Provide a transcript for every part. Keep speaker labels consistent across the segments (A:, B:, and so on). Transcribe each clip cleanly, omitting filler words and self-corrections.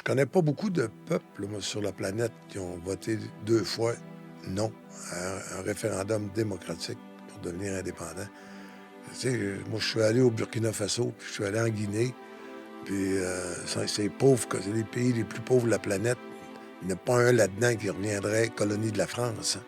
A: Je connais pas beaucoup de peuples moi, sur la planète qui ont voté 2 fois non à un référendum démocratique pour devenir indépendant. Tu sais, moi, je suis allé au Burkina Faso, puis je suis allé en Guinée, puis c'est pauvre, c'est les pays les plus pauvres de la planète. Il n'y en a pas un là-dedans qui reviendrait colonie de la France. Hein.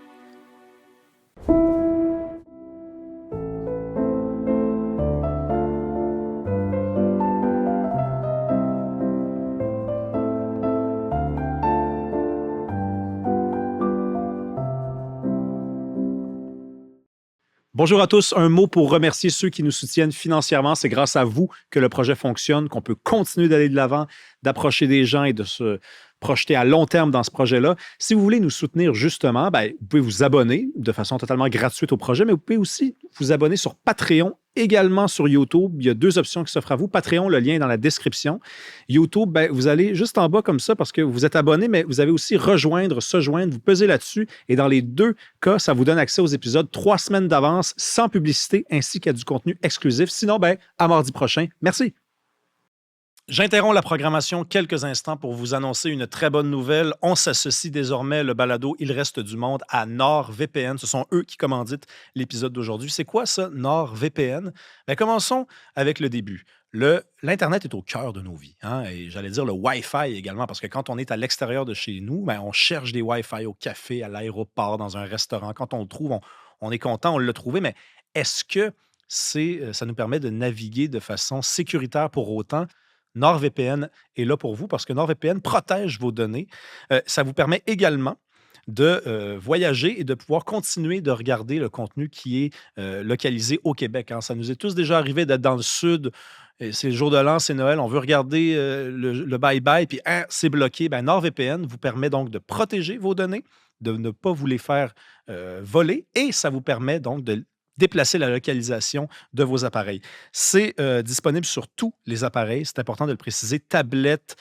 B: Bonjour à tous. Un mot pour remercier ceux qui nous soutiennent financièrement. C'est grâce à vous que le projet fonctionne, qu'on peut continuer d'aller de l'avant, d'approcher des gens et de se projeter à long terme dans ce projet-là. Si vous voulez nous soutenir justement, vous pouvez vous abonner de façon totalement gratuite au projet, mais vous pouvez aussi vous abonner sur Patreon, également sur YouTube. Il y a 2 options qui s'offrent à vous. Patreon, le lien est dans la description. YouTube, vous allez juste en bas comme ça parce que vous êtes abonné, mais vous avez aussi rejoindre, se joindre. Vous pesez là-dessus et dans les 2 cas, ça vous donne accès aux épisodes 3 semaines d'avance sans publicité ainsi qu'à du contenu exclusif. Sinon, à mardi prochain. Merci. J'interromps la programmation quelques instants pour vous annoncer une très bonne nouvelle. On s'associe désormais, le balado Il reste du monde, à NordVPN. Ce sont eux qui commanditent l'épisode d'aujourd'hui. C'est quoi ça, NordVPN? Commençons avec le début. L'Internet est au cœur de nos vies. Hein? Et j'allais dire le Wi-Fi également, parce que quand on est à l'extérieur de chez nous, on cherche des Wi-Fi au café, à l'aéroport, dans un restaurant. Quand on le trouve, on est content, on l'a trouvé. Mais est-ce que ça nous permet de naviguer de façon sécuritaire pour autant? NordVPN est là pour vous parce que NordVPN protège vos données. Ça vous permet également de voyager et de pouvoir continuer de regarder le contenu qui est localisé au Québec. Hein. Ça nous est tous déjà arrivé d'être dans le sud. C'est le jour de l'an, c'est Noël. On veut regarder le bye-bye, puis c'est bloqué. NordVPN vous permet donc de protéger vos données, de ne pas vous les faire voler, et ça vous permet donc de déplacer la localisation de vos appareils. C'est disponible sur tous les appareils, c'est important de le préciser, tablettes,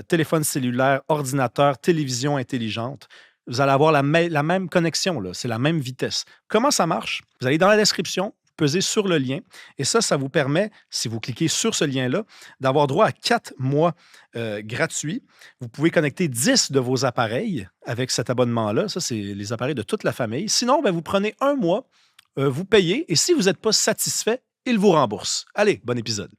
B: téléphone cellulaire, ordinateur, télévision intelligente. Vous allez avoir la même connexion, là, c'est la même vitesse. Comment ça marche? Vous allez dans la description, pesez sur le lien, et ça vous permet, si vous cliquez sur ce lien-là, d'avoir droit à 4 mois gratuits. Vous pouvez connecter 10 de vos appareils avec cet abonnement-là. Ça, c'est les appareils de toute la famille. Sinon, vous prenez 1 mois, vous payez, et si vous n'êtes pas satisfait, il vous rembourse. Allez, bon épisode.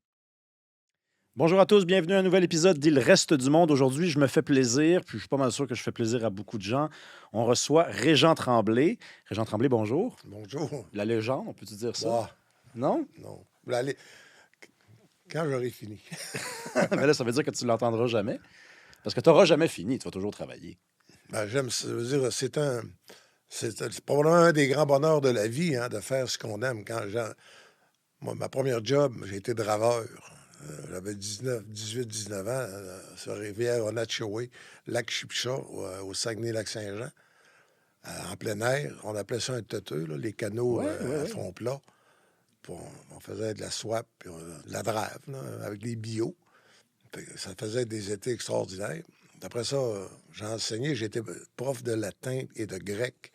B: Bonjour à tous, bienvenue à un nouvel épisode d'Il reste du monde. Aujourd'hui, je me fais plaisir, puis je suis pas mal sûr que je fais plaisir à beaucoup de gens. On reçoit Régent Tremblay. Régent Tremblay, bonjour.
A: Bonjour.
B: La légende, on peut-tu dire ça?
A: Bah,
B: non?
A: Non. Quand j'aurai fini.
B: Mais là, ça veut dire que tu ne l'entendras jamais. Parce que tu n'auras jamais fini, tu vas toujours travailler.
A: J'aime, ça veut dire, c'est probablement un des grands bonheurs de la vie, hein, de faire ce qu'on aime. Moi, ma première job, j'ai été draveur. J'avais 18-19 ans, sur Rivière-Onatchoué, Lac-Chipcha, au Saguenay-Lac-Saint-Jean, en plein air. On appelait ça un teuteux, là, les canaux à fond plat. Puis on faisait de la swap, puis de la drave, là, avec des bio. Ça faisait des étés extraordinaires. Après ça, j'ai enseigné, j'étais prof de latin et de grec,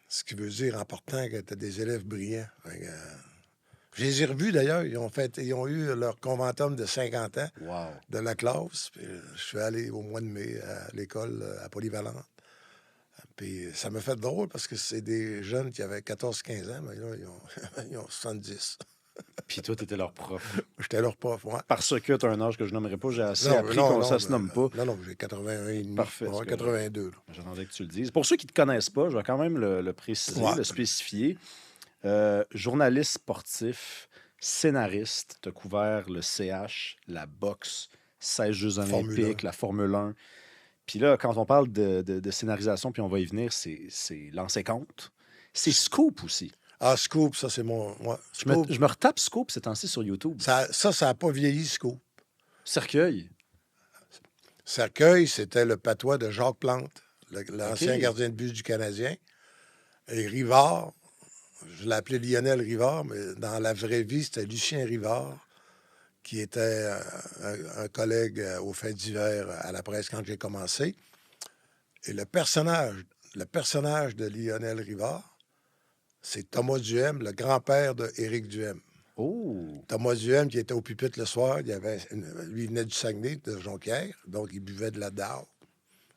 A: ce qui veut dire en partant que tu as des élèves brillants. Je les ai revus d'ailleurs, ils ont eu leur conventum de 50 ans de la classe. Puis, je suis allé au mois de mai à l'école à Polyvalente. Puis ça m'a fait drôle parce que c'est des jeunes qui avaient 14-15 ans, mais là, ils ont 70.
B: Puis toi, tu étais leur prof.
A: J'étais leur prof, ouais.
B: Parce que tu as un âge que je nommerai pas, j'ai assez appris qu'on ça se nomme pas.
A: Non, j'ai 81 et demi.
B: Parfait.
A: 82.
B: J'attendais que tu le dises. Pour ceux qui ne te connaissent pas, je vais quand même le préciser, le spécifier. Journaliste sportif, scénariste, tu as couvert le CH, la boxe, 16 Jeux olympiques, la Formule 1. Puis là, quand on parle de scénarisation, puis on va y venir, c'est lancer compte. C'est Scoop aussi.
A: Ah, Scoop, ça, c'est mon... Ouais,
B: je me retape Scoop ces temps-ci sur YouTube.
A: Ça n'a pas vieilli, Scoop.
B: Cercueil,
A: c'était le patois de Jacques Plante, l'ancien gardien de but du Canadien. Et Rivard, je l'appelais Lionel Rivard, mais dans la vraie vie, c'était Lucien Rivard, qui était un collègue aux faits d'hiver à la presse quand j'ai commencé. Et le personnage de Lionel Rivard, c'est Thomas Duhem, le grand-père d'Éric Duhem.
B: Oh!
A: Thomas Duhem, qui était au pupitre le soir, lui, il venait du Saguenay, de Jonquière, donc il buvait de la Dow,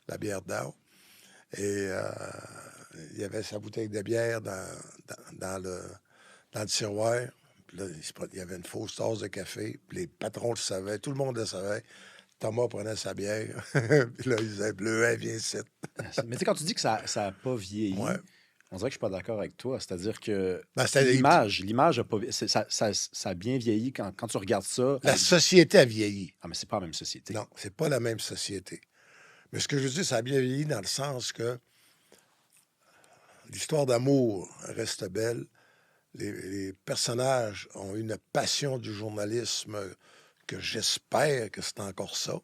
A: la bière Dow. Et il y avait sa bouteille de bière dans le tiroir. Puis là, il y avait une fausse tasse de café. Puis les patrons le savaient, tout le monde le savait. Thomas prenait sa bière. Puis là, il disait Bleuet, viens ici.
B: Mais tu sais, quand tu dis que ça n'a pas
A: Ouais.
B: vieilli, on dirait que je suis pas d'accord avec toi. C'est-à-dire que
A: Ben, c'était-
B: l'image a pas ça a bien vieilli quand tu regardes ça.
A: La société a vieilli.
B: Ah, mais c'est pas la même société.
A: Non, c'est pas la même société. Mais ce que je veux dire, ça a bien vieilli dans le sens que l'histoire d'amour reste belle. Les personnages ont une passion du journalisme que j'espère que c'est encore ça.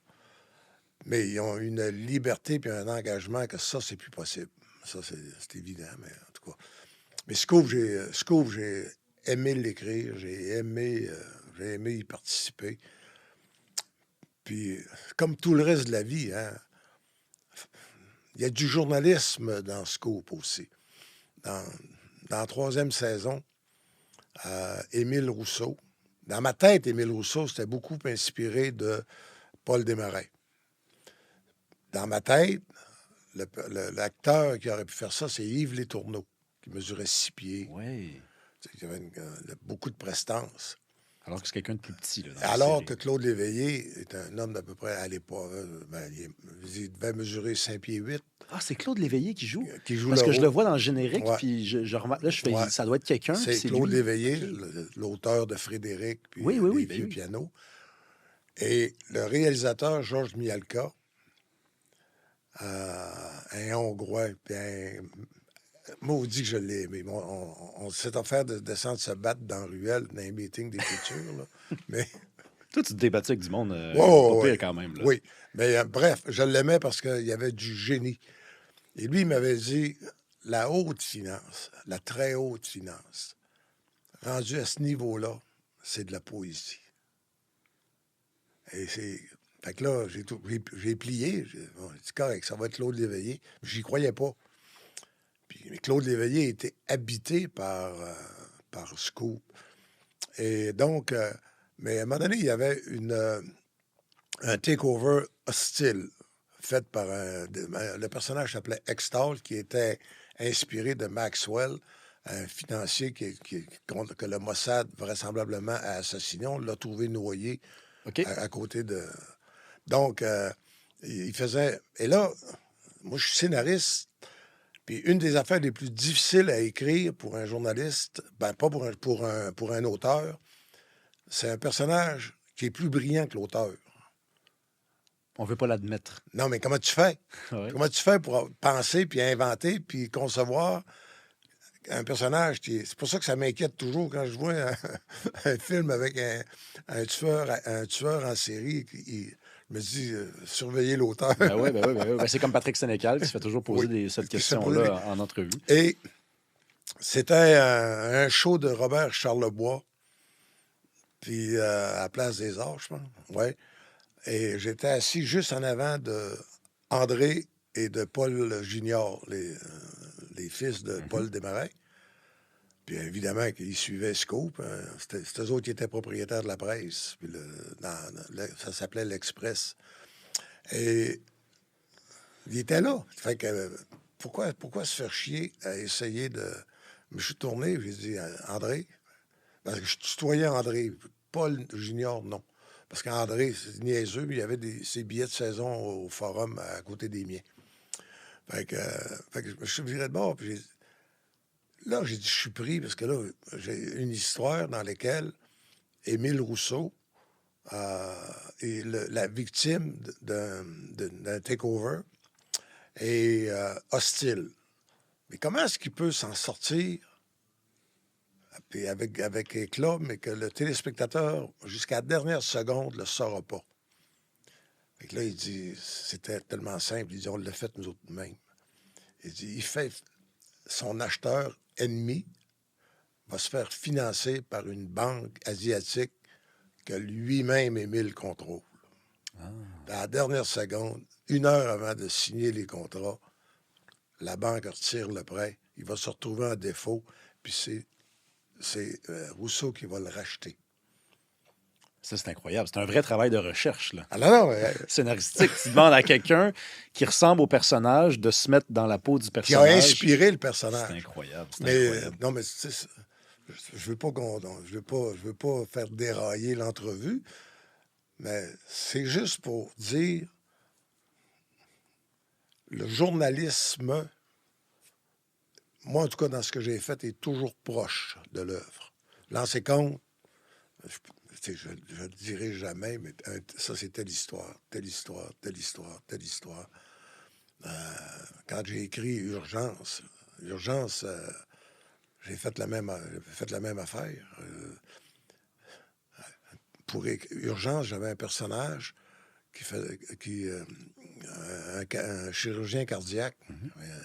A: Mais ils ont une liberté puis un engagement que ça, c'est plus possible. Ça, c'est évident, mais en tout cas. Mais Scoop, j'ai aimé l'écrire, j'ai aimé y participer. Puis, comme tout le reste de la vie, hein, il y a du journalisme dans Scoop aussi. Dans la troisième saison, Émile Rousseau. Dans ma tête, Émile Rousseau, c'était beaucoup inspiré de Paul Desmarais. Dans ma tête, l'acteur qui aurait pu faire ça, c'est Yves Letourneau, qui mesurait 6 pieds.
B: Oui.
A: Il avait beaucoup de prestance.
B: Alors que c'est quelqu'un de plus petit. Là, dans la
A: Alors
B: série.
A: que Claude Léveillé est un homme d'à peu près à l'époque. Il devait mesurer 5 pieds 8.
B: Ah, c'est Claude Léveillé qui joue?
A: Qui joue
B: Parce
A: le
B: que je
A: rôle.
B: le vois dans le générique,
A: Ouais.
B: puis je remarque, là, je fais,
A: Ouais.
B: ça doit être quelqu'un. puis
A: C'est Claude
B: lui.
A: Léveillé,
B: OK.
A: l'auteur de Frédéric, puis
B: Oui,
A: Les
B: ben
A: vieux
B: oui.
A: pianos. Et le réalisateur, Georges Mialka, un Hongrois, puis un maudit que je l'ai aimé. On s'est offert de descendre se battre dans la ruelle, dans un meeting d'écriture. Là. Mais
B: Toi, tu te débattais avec du monde
A: Oh,
B: pas pire
A: ouais.
B: quand même. Là.
A: Oui. Mais bref, je l'aimais parce qu'il y avait du génie. Et lui, il m'avait dit la haute finance, la très haute finance, rendue à ce niveau-là, c'est de la poésie. Et c'est. Fait que là, j'ai plié. Bon, j'ai dit, correct, ça va être Claude Léveillé. J'y croyais pas. Mais Claude Léveillé était habité par Scoop. Et donc, mais à un moment donné, il y avait un takeover hostile fait par le personnage s'appelait Extall, qui était inspiré de Maxwell, un financier que le Mossad vraisemblablement a assassiné. On l'a trouvé noyé
B: OK.
A: à côté de... Donc, il faisait... Et là, moi, je suis scénariste, puis une des affaires les plus difficiles à écrire pour un journaliste, ben pas pour un auteur, c'est un personnage qui est plus brillant que l'auteur.
B: On veut pas l'admettre.
A: Non, mais comment tu fais?
B: Ouais.
A: Comment tu fais pour penser, puis inventer, puis concevoir un personnage qui est... C'est pour ça que ça m'inquiète toujours quand je vois un film avec un tueur en série. Je me dis, surveiller l'auteur.
B: Ben oui. Ben, c'est comme Patrick Sénécal qui se fait toujours poser cette
A: Qui se fait poser
B: question-là en entrevue.
A: Et c'était un show de Robert Charlebois, puis à la Place des Arts, je pense. Ouais. Et j'étais assis juste en avant de André et de Paul Junior, les fils de Paul Desmarais. Puis évidemment qu'ils suivaient Scoop. Hein. C'était eux autres qui étaient propriétaires de la presse. Puis ça s'appelait l'Express. Et il était là. Fait que pourquoi se faire chier à essayer de... Je me suis tourné, j'ai dit, André, parce que je tutoyais André. Paul Junior, non. Parce qu'André, c'est niaiseux, mais il y avait ses billets de saison au forum à côté des miens. Fait que je me suis viré de bord, puis là, j'ai dit, je suis pris, parce que là, j'ai une histoire dans laquelle Émile Rousseau est la victime d'un takeover et hostile. Mais comment est-ce qu'il peut s'en sortir puis avec éclat, mais que le téléspectateur, jusqu'à la dernière seconde, ne le saura pas? Fait que là, il dit, c'était tellement simple. Il dit, on l'a fait nous autres mêmes. Il dit, il fait son acheteur ennemi va se faire financer par une banque asiatique que lui-même Émile contrôle. À la dernière seconde, 1 heure avant de signer les contrats, la banque retire le prêt. Il va se retrouver en défaut, puis c'est Rousseau qui va le racheter.
B: Ça, c'est incroyable. C'est un vrai travail de recherche, là.
A: Ah non,
B: Scénaristique. Tu demandes à quelqu'un qui ressemble au personnage de se mettre dans la peau du
A: qui a
B: personnage.
A: inspiré le
B: C'est
A: personnage.
B: incroyable. C'est
A: Mais
B: incroyable.
A: non, mais je veux pas je veux pas faire dérailler l'entrevue, mais c'est juste pour dire le journalisme, moi en tout cas dans ce que j'ai fait, est toujours proche de l'œuvre. Lancer compte, je ne le dirai jamais, mais ça c'est telle histoire, telle histoire, telle histoire, telle histoire. Quand j'ai écrit Urgence, j'ai fait la même affaire. Pour Urgence, j'avais un personnage un chirurgien cardiaque.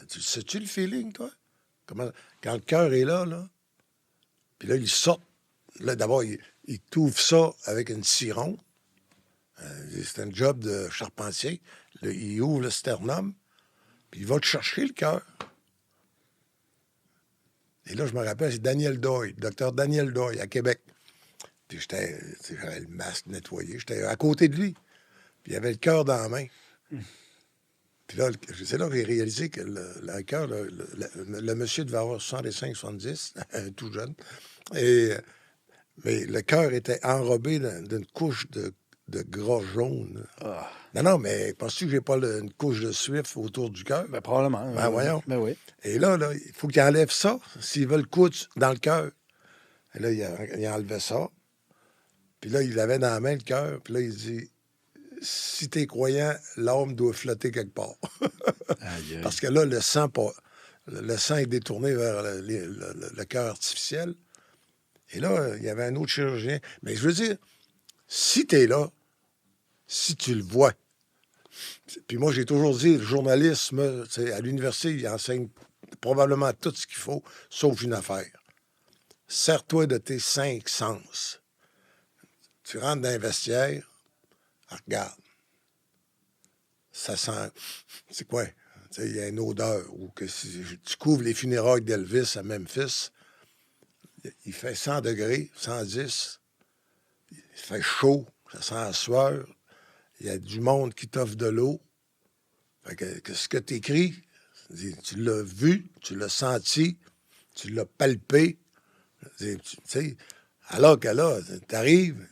A: Sais-tu le feeling, toi? Quand le cœur est là, puis là, il sort. Là, d'abord, il t'ouvre ça avec une ciron. C'est un job de charpentier. Là, il ouvre le sternum, puis il va te chercher le cœur. Et là, je me rappelle, c'est Daniel Doyle, docteur Daniel Doyle, à Québec. Puis j'avais le masque nettoyé. J'étais à côté de lui. Puis il avait le cœur dans la main. Puis là, c'est là que j'ai réalisé que le cœur, le monsieur devait avoir 65, 70, tout jeune. Mais le cœur était enrobé d'une couche de gras jaune.
B: Ah.
A: Non, mais penses-tu que j'ai pas une couche de suif autour du cœur?
B: Ben, probablement.
A: Ben, voyons.
B: Ben oui.
A: Et là, il faut qu'il enlève ça s'il veut le coudre dans le cœur. Et là, il enlevait ça. Puis là, il avait dans la main le cœur. Puis là, il dit, si t'es croyant, l'âme doit flotter quelque part.
B: Aïe, aïe.
A: Parce que là, le sang est détourné vers le cœur artificiel. Et là, il y avait un autre chirurgien. Mais je veux dire, si t'es là, si tu le vois, puis moi, j'ai toujours dit, le journalisme, à l'université, il enseigne probablement tout ce qu'il faut, sauf une affaire. Sers-toi de tes 5 sens. Tu rentres dans un vestiaire, regarde. Ça sent... C'est quoi? Il y a une odeur. Ou que si tu couvres les funérailles d'Elvis à Memphis, il fait 100 degrés, 110. Il fait chaud, ça sent la sueur. Il y a du monde qui t'offre de l'eau. Fait que ce que tu écris, tu l'as vu, tu l'as senti, tu l'as palpé. Alors que là, tu arrives,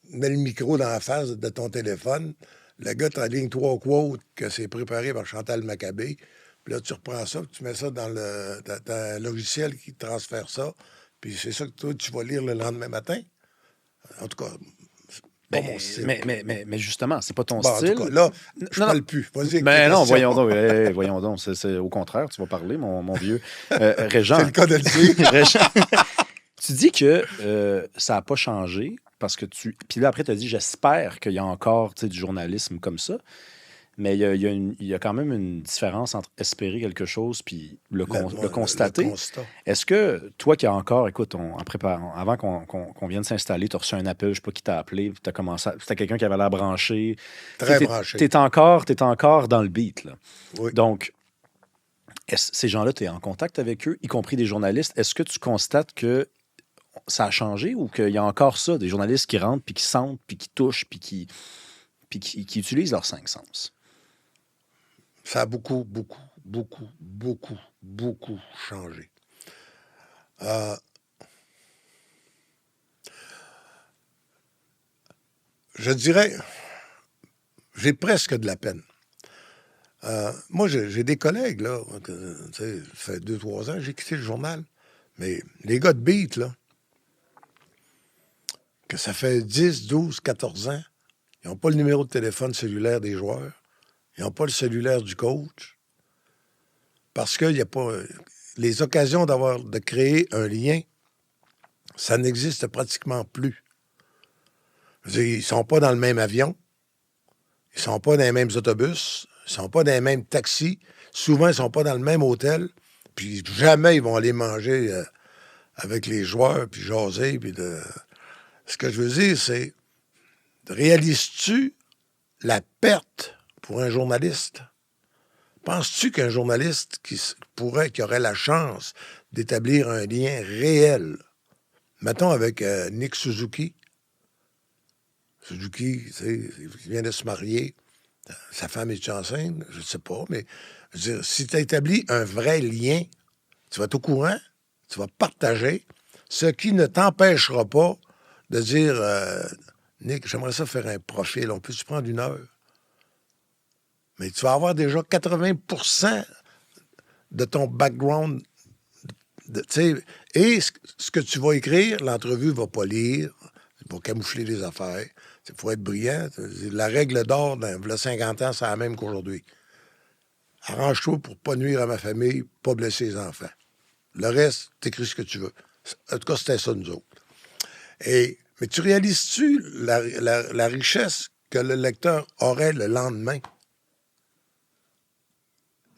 A: mets le micro dans la face de ton téléphone, le gars t'aligne 3 quotes que c'est préparé par Chantal Maccabé, puis là, tu reprends ça, puis tu mets ça dans un logiciel qui transfère ça, puis c'est ça que toi, tu vas lire le lendemain matin. En tout cas, pas mon style.
B: Mais justement, c'est pas ton
A: Bon, en
B: style.
A: tout cas, là, je parle plus. Vas-y avec tes
B: Mais non,
A: questions.
B: voyons donc. C'est au contraire, tu vas parler, mon vieux. Régent.
A: C'est le cas de le dire.
B: Régent, tu dis que ça n'a pas changé parce que tu. Puis là, après, tu as dit j'espère qu'il y a encore du journalisme comme ça. Mais il y a quand même une différence entre espérer quelque chose puis le constater.
A: Le constat.
B: Est-ce que toi qui as encore, écoute, en préparant, avant qu'on vienne s'installer, tu as reçu un appel, je ne sais pas qui t'a appelé, tu as commencé, c'était quelqu'un qui avait l'air branché.
A: Très branché.
B: Tu es encore dans le beat. Là.
A: Oui.
B: Donc, ces gens-là, tu es en contact avec eux, y compris des journalistes. Est-ce que tu constates que ça a changé ou qu'il y a encore ça, des journalistes qui rentrent, puis qui sentent, puis qui touchent, puis qui utilisent leurs 5 sens?
A: Ça a beaucoup changé. Je dirais, j'ai presque de la peine. Moi, j'ai des collègues, là, ça fait 2-3 ans, j'ai quitté le journal. Mais les gars de beat, là, que ça fait 10, 12, 14 ans, ils n'ont pas le numéro de téléphone cellulaire des joueurs. Ils n'ont pas le cellulaire du coach. Parce qu'il n'y a pas... Les occasions de créer un lien, ça n'existe pratiquement plus. Je veux dire, ils ne sont pas dans le même avion. Ils ne sont pas dans les mêmes autobus. Ils ne sont pas dans les mêmes taxis. Souvent, ils ne sont pas dans le même hôtel. Puis jamais ils vont aller manger avec les joueurs, puis jaser. Puis Ce que je veux dire, c'est... Réalises-tu la perte pour un journaliste? Penses-tu qu'un journaliste qui aurait la chance d'établir un lien réel, mettons avec Nick Suzuki, tu sais, il vient de se marier, sa femme est enceinte, je ne sais pas, mais je veux dire, si tu établis un vrai lien, tu vas être au courant, tu vas partager, ce qui ne t'empêchera pas de dire Nick, j'aimerais ça faire un profil, on peut-tu prendre 1 heure? Mais tu vas avoir déjà 80% de ton background. Et ce que tu vas écrire, l'entrevue ne va pas lire, il va camoufler les affaires. Il faut être brillant. La règle d'or, il y a 50 ans, c'est la même qu'aujourd'hui. Arrange-toi pour ne pas nuire à ma famille, pas blesser les enfants. Le reste, t'écris ce que tu veux. En tout cas, c'était ça, nous autres. Mais tu réalises-tu la richesse que le lecteur aurait le lendemain?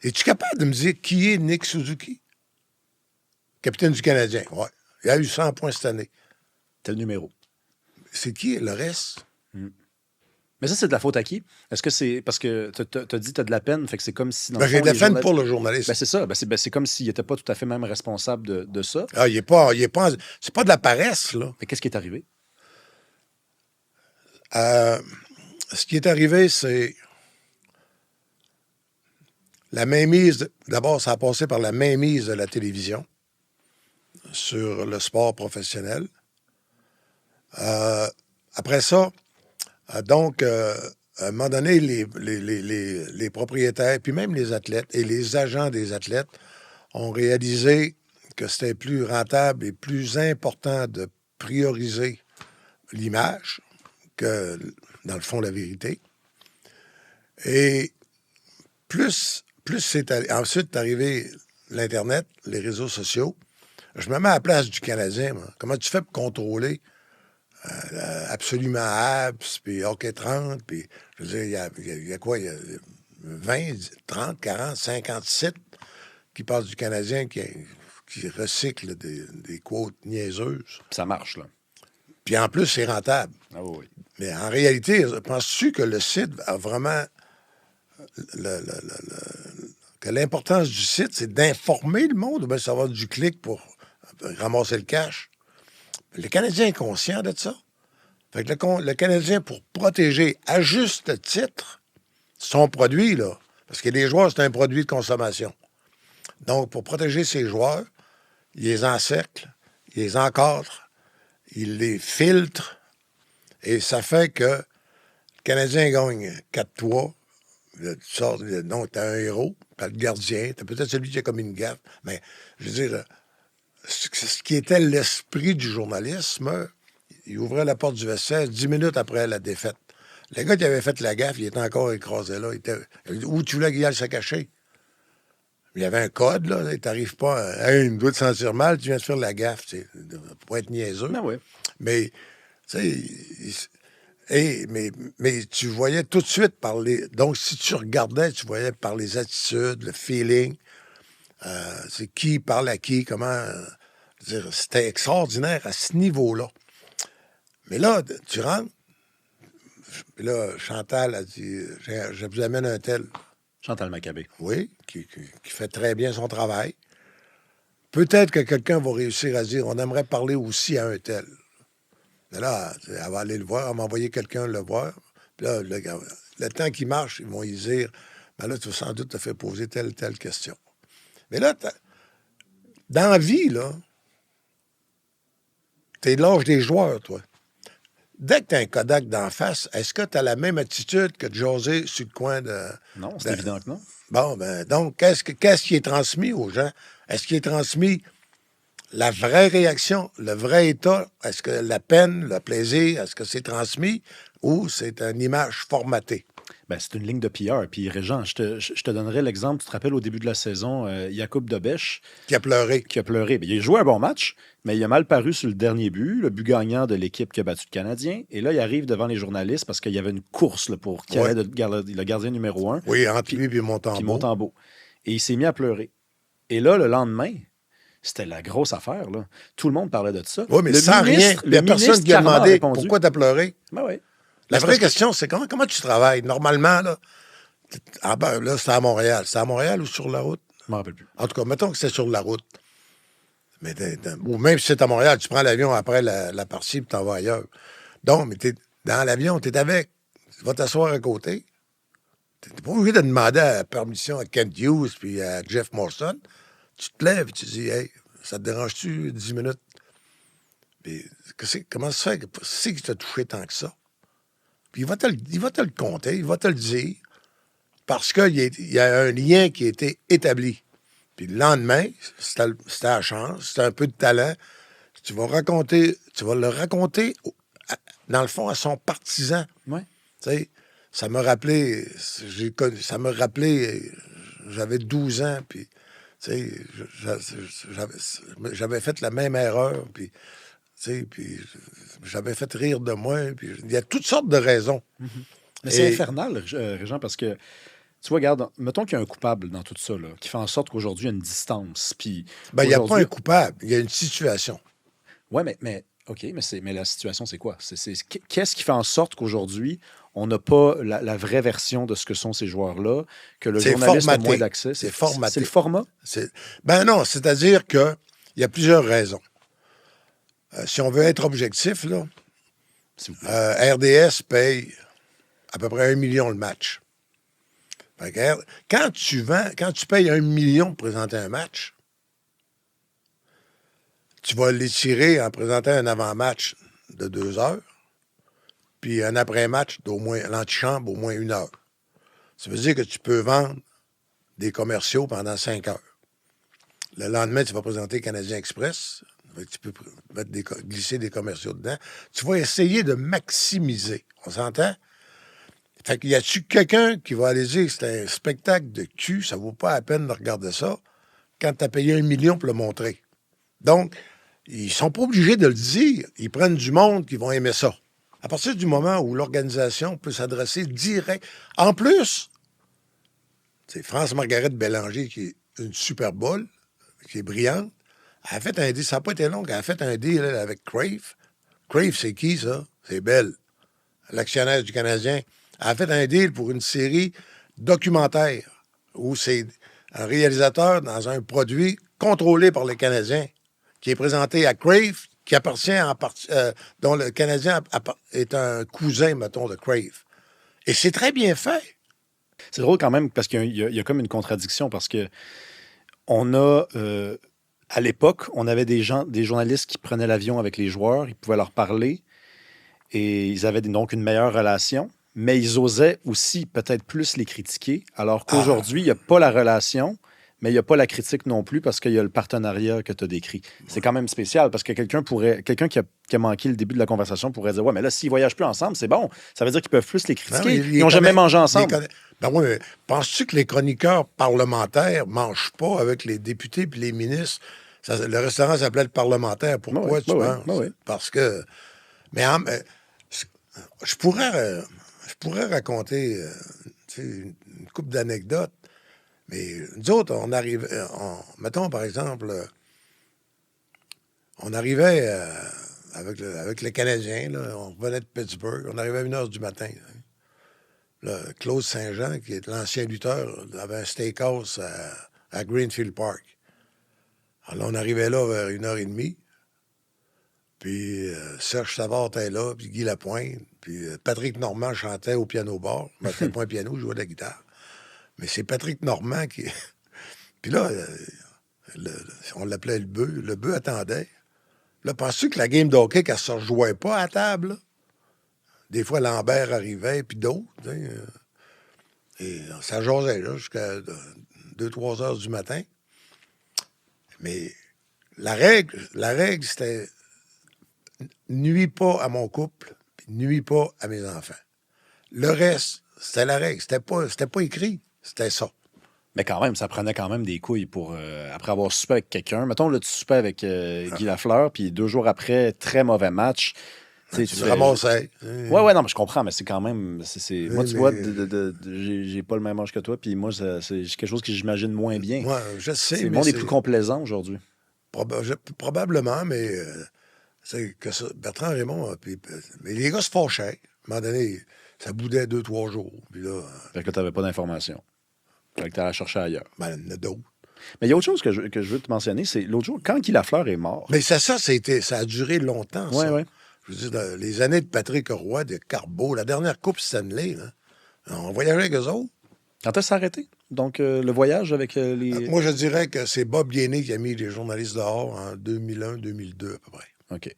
A: Es-tu capable de me dire qui est Nick Suzuki? Capitaine du Canadien, ouais. Il a eu 100 points cette année.
B: Tel numéro.
A: C'est qui le reste?
B: Mais ça, c'est de la faute à qui? Est-ce que c'est parce que tu as dit que tu as de la peine, fait que c'est comme si...
A: J'ai de la peine pour le journaliste.
B: C'est ça. C'est comme s'il n'était pas tout à fait même responsable de ça.
A: Ah, c'est pas de la paresse, là.
B: Mais qu'est-ce qui est arrivé?
A: Ce qui est arrivé, c'est la mainmise. D'abord, ça a passé par la mainmise de la télévision sur le sport professionnel. Après ça, donc, à un moment donné, les propriétaires, puis même les athlètes et les agents des athlètes ont réalisé que c'était plus rentable et plus important de prioriser l'image que, dans le fond, la vérité. Et ensuite est arrivé l'Internet, les réseaux sociaux. Je me mets à la place du Canadien, moi. Comment tu fais pour contrôler absolument Habs, puis Hockey 30, puis je veux dire, il y a quoi? Il y a 20, 30, 40, 50 sites qui passent du Canadien qui recyclent des quotes niaiseuses.
B: Ça marche, là.
A: Puis en plus, c'est rentable.
B: Ah oui.
A: Mais en réalité, penses-tu que le site a vraiment... que l'importance du site, c'est d'informer le monde ou bien ça va du clic pour ramasser le cash? Le Canadien est conscient de ça. Fait que le Canadien, pour protéger à juste titre son produit, là, parce que les joueurs, c'est un produit de consommation. Donc, pour protéger ses joueurs, il les encercle, il les encadre, il les filtre, et ça fait que le Canadien gagne 4-3. Tu sors, donc, t'as un héros, t'as le gardien, t'as peut-être celui qui a comme une gaffe, mais je veux dire, ce qui était l'esprit du journalisme, il ouvrait la porte du vestiaire 10 minutes après la défaite. Le gars qui avait fait la gaffe, il était encore écrasé là. Où tu voulais qu'il aille se cacher? Il y avait un code, là. Tu n'arrives pas il me doit te sentir mal, tu viens de faire la gaffe. Tu sais, pour être niaiseux.
B: Ah ouais.
A: Mais, tu sais, mais tu voyais tout de suite par les... Donc, si tu regardais, tu voyais par les attitudes, le feeling, c'est qui parle à qui, comment... c'était extraordinaire à ce niveau-là. Mais là, tu rentres, puis là, Chantal a dit, je vous amène un tel.
B: Chantal Maccabé.
A: Oui, qui fait très bien son travail. Peut-être que quelqu'un va réussir à dire, on aimerait parler aussi à un tel. Mais là, elle va aller le voir, elle va envoyer quelqu'un le voir. Puis là, le temps qui marche, ils vont y dire, ben là, tu vas sans doute te faire poser telle question. Mais là, dans la vie, là, t'es de l'âge des joueurs, toi. Dès que tu as un Kodak d'en face, est-ce que tu as la même attitude que de jaser sur le coin de...
B: Non, c'est évident que non.
A: Bon, ben donc, qu'est-ce qui est transmis aux gens? Est-ce qu'il est transmis la vraie réaction, le vrai état? Est-ce que la peine, le plaisir, est-ce que c'est transmis ou c'est une image formatée?
B: Ben, c'est une ligne de PR. Puis, Régent, je te donnerai l'exemple. Tu te rappelles, au début de la saison, Jakub Dobeš...
A: Qui a pleuré.
B: Qui a pleuré. Ben, il a joué un bon match, mais il a mal paru sur le dernier but, le but gagnant de l'équipe qui a battu le Canadien. Et là, il arrive devant les journalistes parce qu'il y avait une course là, pour qui allait le gardien numéro 1.
A: Oui, entre lui et Montembeault.
B: Puis Montembeault. Et il s'est mis à pleurer. Et là, le lendemain... C'était la grosse affaire, là. Tout le monde parlait de ça.
A: Oui, mais sans rien. Il n'y a personne qui a demandé pourquoi tu as pleuré.
B: Ben oui.
A: La vraie question, c'est comment tu travailles? Normalement, là, Ah ben, là, c'était à Montréal. C'était à Montréal ou sur la route?
B: Je m'en rappelle plus.
A: En tout cas, mettons que c'était sur la route. Mais ou même si c'est à Montréal, tu prends l'avion après la partie et tu t'en vas ailleurs. Donc, mais dans l'avion, tu es avec. Tu vas t'asseoir à côté. Tu n'es pas obligé de demander la permission à Kent Hughes puis à Jeff Morrison. Tu te lèves et tu dis, hey, ça te dérange-tu 10 minutes? Puis, comment ça se fait que c'est que tu as touché tant que ça? Puis il va te le compter, il va te le dire, parce qu'il y a un lien qui a été établi. Puis le lendemain, c'était la chance, c'était un peu de talent, tu vas le raconter, dans le fond, à son partisan.
B: Ouais.
A: Tu sais, ça m'a rappelé, j'avais 12 ans, puis, tu sais, j'avais fait la même erreur, puis, tu sais, puis j'avais fait rire de moi, puis il y a toutes sortes de raisons.
B: Mais c'est infernal, Régent, parce que, tu vois, regarde, mettons qu'il y a un coupable dans tout ça, là, qui fait en sorte qu'aujourd'hui, il y a une distance. Puis,
A: ben, il n'y a pas un coupable, il y a une situation.
B: Oui, OK, mais la situation, c'est quoi? Qu'est-ce qui fait en sorte qu'aujourd'hui, on n'a pas la vraie version de ce que sont ces joueurs-là, que le journaliste a moins d'accès?
A: C'est formaté.
B: C'est le format?
A: Ben non, c'est-à-dire qu'il y a plusieurs raisons. Si on veut être objectif, là, RDS paye à peu près 1 million le match. Fait que, quand tu payes 1 million pour présenter un match, tu vas l'étirer en présentant un avant-match de 2 heures, puis un après-match d'au moins, l'antichambre, au moins 1 heure. Ça veut dire que tu peux vendre des commerciaux pendant 5 heures. Le lendemain, tu vas présenter Canadien Express. Tu peux glisser des commerciaux dedans. Tu vas essayer de maximiser. On s'entend? Fait qu'il y a-tu quelqu'un qui va aller dire que c'est un spectacle de cul, ça vaut pas la peine de regarder ça, quand tu as payé 1 million pour le montrer? Donc, ils sont pas obligés de le dire. Ils prennent du monde qui vont aimer ça. À partir du moment où l'organisation peut s'adresser direct. En plus, c'est France-Margaret Bélanger qui est une super bolle, qui est brillante. Elle a fait un deal, ça n'a pas été long, elle a fait un deal avec Crave. Crave, c'est qui, ça? C'est Bell, l'actionnaire du Canadien. Elle a fait un deal pour une série documentaire où c'est un réalisateur dans un produit contrôlé par les Canadiens qui est présenté à Crave, qui appartient dont le Canadien est un cousin, mettons, de Crave. Et c'est très bien fait.
B: C'est drôle quand même parce qu'il y a comme une contradiction parce que on a... à l'époque, on avait des journalistes qui prenaient l'avion avec les joueurs, ils pouvaient leur parler et ils avaient donc une meilleure relation, mais ils osaient aussi peut-être plus les critiquer, alors qu'aujourd'hui, il n'y a pas la relation, mais il n'y a pas la critique non plus parce qu'il y a le partenariat que tu as décrit. C'est quand même spécial parce que quelqu'un qui a manqué le début de la conversation pourrait dire « Ouais, mais là, s'ils ne voyagent plus ensemble, c'est bon. Ça veut dire qu'ils peuvent plus les critiquer. Ils n'ont jamais mangé ensemble. »
A: Ben oui, mais penses-tu que les chroniqueurs parlementaires ne mangent pas avec les députés et les ministres? Le restaurant s'appelait le parlementaire. Pourquoi tu penses?
B: Oui.
A: Parce que... Mais je pourrais raconter une couple d'anecdotes, mais nous autres, on arrivait... mettons, par exemple, on arrivait avec les Canadiens, là, on revenait de Pittsburgh, on arrivait à 1h du matin. Là, Claude Saint-Jean, qui est l'ancien lutteur, avait un steakhouse à Greenfield Park. Alors là, on arrivait là vers 1h30. Puis Serge Savard était là, puis Guy Lapointe, puis Patrick Normand chantait au piano-bar. Moi, c'était pas un piano, je jouais de la guitare. Mais c'est Patrick Normand qui... Puis là, on l'appelait le bœuf. Le bœuf attendait. Là, penses-tu que la game de hockey, qu'elle ne se rejouait pas à table, là? Des fois, Lambert arrivait, puis d'autres. Et ça jasait là, jusqu'à 2-3 heures du matin. Mais la règle, c'était nuis pas à mon couple, puis nuis pas à mes enfants. Le reste, c'était la règle. C'était pas écrit. C'était ça.
B: Mais quand même, ça prenait quand même des couilles pour, après avoir soupé avec quelqu'un. Mettons, là, tu soupais avec Guy Lafleur, puis 2 jours après, très mauvais match.
A: Tu te ramassais.
B: Ouais, non, mais je comprends, mais c'est quand même... Moi, tu vois, j'ai pas le même âge que toi, puis moi, c'est quelque chose que j'imagine moins bien.
A: Moi, je sais,
B: le monde est plus complaisant aujourd'hui.
A: Probablement, mais c'est que ça. Bertrand Raymond, mais les gars se fâchaient. À un moment donné, ça boudait 2-3 jours. Puis là,
B: Fait que là, tu n'avais pas d'informations. Fait que tu allais chercher ailleurs.
A: ben, il y en a d'autres.
B: Mais il y a autre chose que je veux te mentionner, c'est l'autre jour, quand Guy Lafleur est mort.
A: Mais ça a duré longtemps,
B: Ouais,
A: ça.
B: ouais.
A: Je veux dire, les années de Patrick Roy, de Carbeau, la dernière Coupe Stanley, là, on voyageait avec eux autres.
B: Quand est-ce arrêté? Donc, le voyage avec les...
A: Moi, je dirais que c'est Bob Gainé qui a mis les journalistes dehors en 2001-2002 à peu près.
B: OK.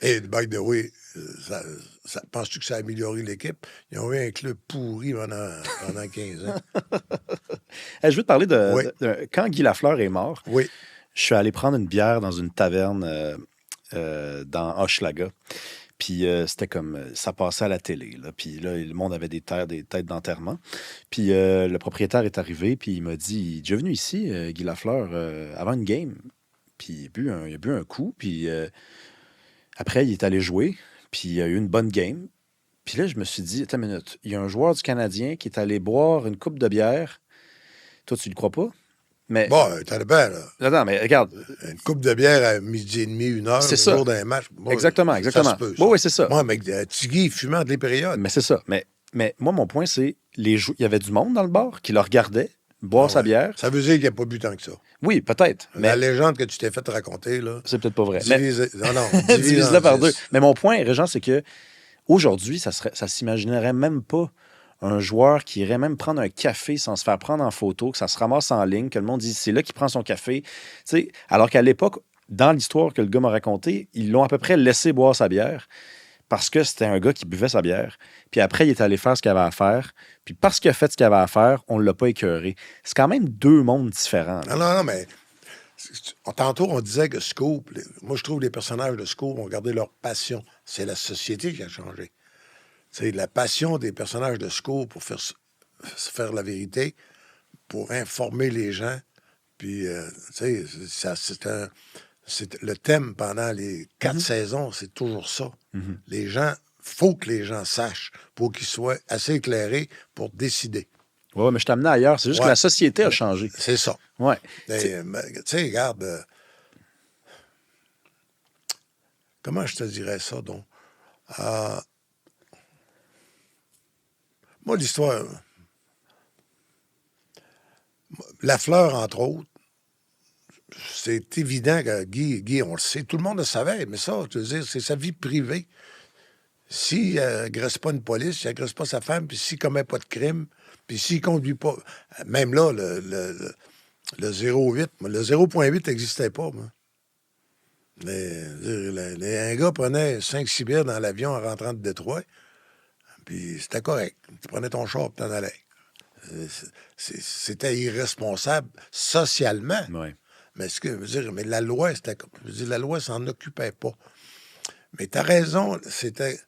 A: Et by the way, penses-tu que ça a amélioré l'équipe? Ils ont eu un club pourri pendant 15 ans.
B: Je veux te parler
A: Oui.
B: quand Guy Lafleur est mort,
A: Oui.
B: je suis allé prendre une bière dans une taverne dans Hochelaga. Puis c'était comme, ça passait à la télé. Là. Puis là, le monde avait des têtes d'enterrement. Puis le propriétaire est arrivé, puis il m'a dit, il est déjà venu ici, Guy Lafleur, avant une game. Puis il a bu un coup, puis après, il est allé jouer, puis il a eu une bonne game. Puis là, je me suis dit, attends une minute, il y a un joueur du Canadien qui est allé boire une coupe de bière. Toi, tu le crois pas? Mais,
A: Bon, t'as le bien, là.
B: non, mais regarde.
A: Une coupe de bière à midi et demi, 1 heure,
B: C'est
A: le
B: ça.
A: jour d'un match. Bon,
B: Exactement.
A: Ça se peut, ça.
B: Oui, c'est ça.
A: Moi, avec Tigui fumant de les périodes.
B: Mais c'est ça. Mais moi, mon point, c'est il y avait du monde dans le bar qui le regardait boire sa bière.
A: Ça veut dire qu'il n'y a pas bu tant que ça.
B: Oui, peut-être.
A: La légende que tu t'es fait raconter, là.
B: C'est peut-être pas vrai.
A: Divise-la
B: par 2. Mais mon point, Régent, c'est que aujourd'hui, ça s'imaginerait même pas un joueur qui irait même prendre un café sans se faire prendre en photo, que ça se ramasse en ligne, que le monde dit c'est là qu'il prend son café. T'sais, alors qu'à l'époque, dans l'histoire que le gars m'a racontée, ils l'ont à peu près laissé boire sa bière parce que c'était un gars qui buvait sa bière. Puis après, il est allé faire ce qu'il avait à faire. Puis parce qu'il a fait ce qu'il avait à faire, on ne l'a pas écœuré. C'est quand même deux mondes différents. Là.
A: Non, mais tantôt, on disait que Scoop, moi, je trouve que les personnages de Scoop ont gardé leur passion. C'est la société qui a changé. C'est la passion des personnages de Scoop pour faire la vérité, pour informer les gens. Puis, tu sais, c'est le thème pendant les 4 saisons, c'est toujours ça. Les gens, faut que les gens sachent pour qu'ils soient assez éclairés pour décider.
B: Oui, mais je t'amenais ailleurs. C'est juste que la société a changé.
A: C'est ça.
B: Oui.
A: Tu sais, regarde, comment je te dirais ça, donc? Moi, l'histoire... Lafleur, entre autres, c'est évident que Guy, on le sait, tout le monde le savait, mais ça, je veux dire, c'est sa vie privée. S'il n'agresse pas une police, s'il n'agresse pas sa femme, puis s'il ne commet pas de crime, puis s'il ne conduit pas... Même là, le 0,8, le 0,8 n'existait pas, moi. Un gars prenait 5-6 bières dans l'avion en rentrant de Détroit, puis c'était correct. Tu prenais ton char et t'en allais. C'était irresponsable socialement.
B: Ouais.
A: Mais ce que je veux dire, mais la loi, la loi s'en occupait pas. Mais tu as raison, c'était.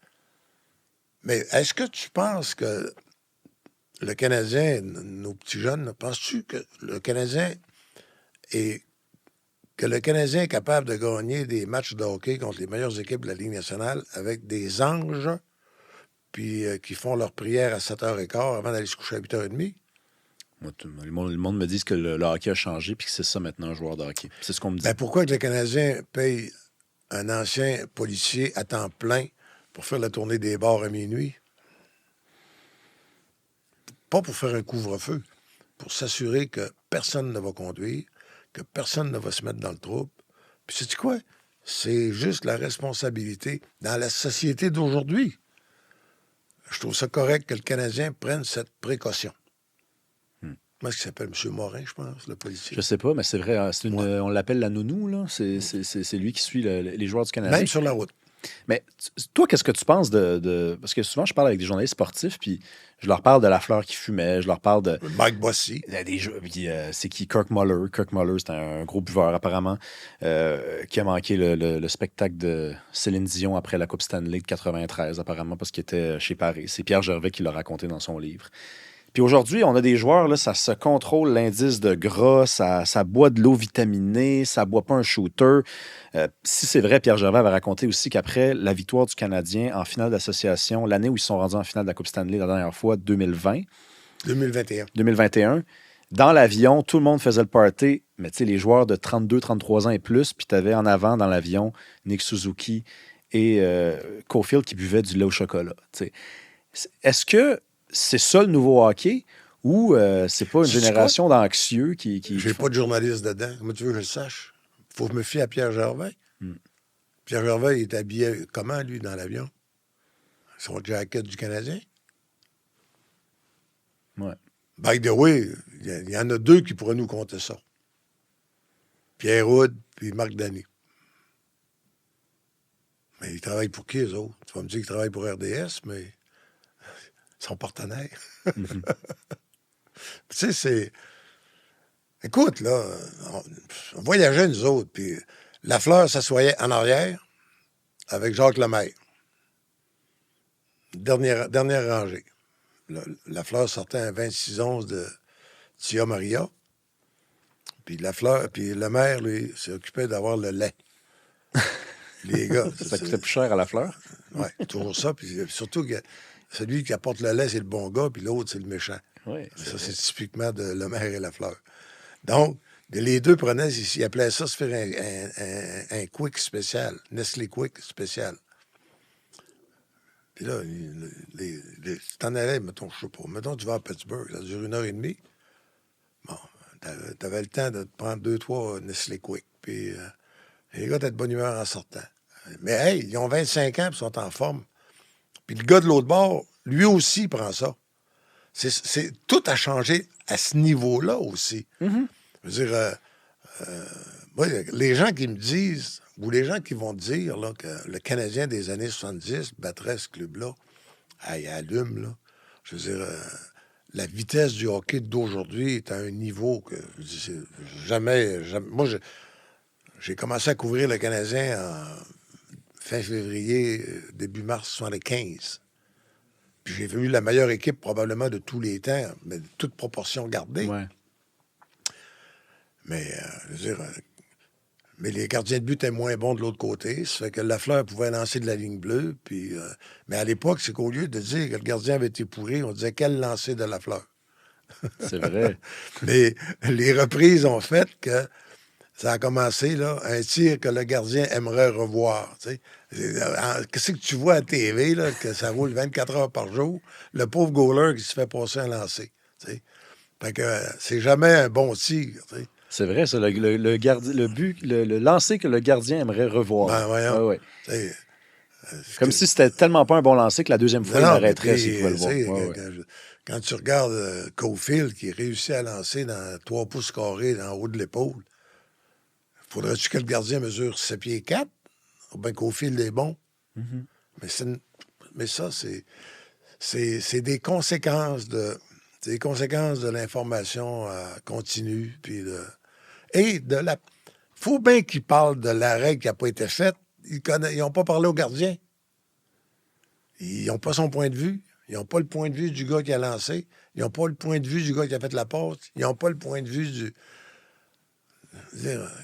A: Mais est-ce que tu penses que le Canadien, nos petits jeunes, penses-tu que le Canadien est capable de gagner des matchs de hockey contre les meilleures équipes de la Ligue nationale avec des anges, puis qui font leur prière à 7h15 avant d'aller se coucher à 8h30?
B: Moi, le monde me dit que le hockey a changé puis que c'est ça maintenant, un joueur de hockey. C'est ce qu'on me dit.
A: Ben pourquoi que le Canadien paye un ancien policier à temps plein pour faire la tournée des bars à minuit? Pas pour faire un couvre-feu, pour s'assurer que personne ne va conduire, que personne ne va se mettre dans le trouble. Puis sais-tu quoi? C'est juste la responsabilité dans la société d'aujourd'hui. Je trouve ça correct que le Canadien prenne cette précaution. Comment est-ce qu'il s'appelle? M. Morin, je pense, le policier.
B: Je sais pas, mais c'est vrai. On l'appelle la nounou, là. C'est lui qui suit les joueurs du Canadien.
A: Même sur la route.
B: Mais toi, qu'est-ce que tu penses de... Parce que souvent, je parle avec des journalistes sportifs, puis je leur parle de Lafleur qui fumait, je leur parle de...
A: Mike Bossy.
B: C'est qui? Kirk Muller. Kirk Muller, c'est un gros buveur, apparemment, qui a manqué le spectacle de Céline Dion après la Coupe Stanley de 93, apparemment, parce qu'il était chez Paris. C'est Pierre Gervais qui l'a raconté dans son livre. Puis aujourd'hui, on a des joueurs, là, ça se contrôle l'indice de gras, ça boit de l'eau vitaminée, ça boit pas un shooter. Si c'est vrai, Pierre Gervais avait raconté aussi qu'après la victoire du Canadien en finale d'association, l'année où ils sont rendus en finale de la Coupe Stanley la dernière fois, 2020. 2021. Dans l'avion, tout le monde faisait le party, mais tu sais, les joueurs de 32, 33 ans et plus, puis tu avais en avant dans l'avion Nick Suzuki et Caulfield qui buvaient du lait au chocolat, tu sais. Est-ce que c'est ça le nouveau hockey ou c'est pas une
A: C'est
B: génération d'anxieux qui
A: J'ai pas de journaliste dedans. Comment tu veux que je le sache? Faut me fier à Pierre Gervais.
B: Hmm.
A: Pierre Gervais, il est habillé comment, lui, dans l'avion? Son jacket du Canadien?
B: Ouais.
A: By the way, il y en a deux qui pourraient nous compter ça. Pierre Houd puis Marc Denis. Mais ils travaillent pour qui, eux autres? Tu vas me dire qu'ils travaillent pour RDS, mais ils sont partenaires.
B: Mhm.
A: Tu sais, c'est... Écoute, là, on voyageait, nous autres, puis Lafleur s'assoyait en arrière avec Jacques Lemaire. Dernière rangée. Lafleur sortait un 26 onces de Tia Maria. Puis Lemaire, lui, s'occupait d'avoir le lait. Les gars.
B: Ça coûtait plus cher à Lafleur.
A: Oui, toujours ça. Puis surtout que celui qui apporte le lait, c'est le bon gars, puis l'autre, c'est le méchant.
B: Oui,
A: Ça, c'est typiquement de Lemaire et Lafleur. Donc, les deux prenaient, ils appelaient ça se faire un quick spécial, Nestlé Quick spécial. Puis là, tu t'en allais, mettons, je sais pas, mettons, tu vas à Pittsburgh, ça dure 1h30. Bon, t'avais le temps de te prendre 2-3 Nestlé Quick. Puis les gars étaient de bonne humeur en sortant. Mais hey, ils ont 25 ans, puis ils sont en forme. Puis le gars de l'autre bord, lui aussi, prend ça. Tout a changé à ce niveau-là aussi.
B: Mm-hmm.
A: Je veux dire, moi, les gens qui me disent, ou les gens qui vont dire là, que le Canadien des années 70 battrait ce club-là, il allume, là. Je veux dire, la vitesse du hockey d'aujourd'hui est à un niveau que jamais. Moi, j'ai commencé à couvrir le Canadien en fin février, début mars 75. Puis j'ai vu la meilleure équipe probablement de tous les temps, mais de toute proportion gardée.
B: Ouais.
A: Mais, je veux dire, mais les gardiens de but étaient moins bons de l'autre côté. Ça fait que Lafleur pouvait lancer de la ligne bleue. Puis, mais à l'époque, c'est qu'au lieu de dire que le gardien avait été pourri, on disait quel lancer de Lafleur.
B: C'est vrai.
A: Mais les reprises ont fait que ça a commencé, là, un tir que le gardien aimerait revoir. Tu sais. Qu'est-ce que tu vois à TV, là, que ça roule 24 heures par jour? Le pauvre goaler qui se fait passer un lancer. Tu sais. Fait que c'est jamais un bon tir. Tu sais.
B: C'est vrai, ça, le but, le lancer que le gardien aimerait revoir.
A: Ben, voyons.
B: Ah, ouais. Comme
A: Que...
B: si c'était tellement pas un bon lancer que la deuxième fois, il arrêterait s'il pouvait le voir.
A: Quand tu regardes Caulfield qui réussit à lancer dans 3 pouces carrés en haut de l'épaule, faudrait-tu que le gardien mesure 7 pieds 4? Ou bien Caulfield est bon?
B: Mm-hmm.
A: Mais ça, c'est des conséquences de... C'est des conséquences de l'information continue, puis et de la... Faut bien qu'ils parlent de la règle qui n'a pas été faite. Ils n'ont pas parlé au gardien. Ils n'ont pas son point de vue. Ils n'ont pas le point de vue du gars qui a lancé. Ils n'ont pas le point de vue du gars qui a fait la passe. Ils n'ont pas le point de vue du...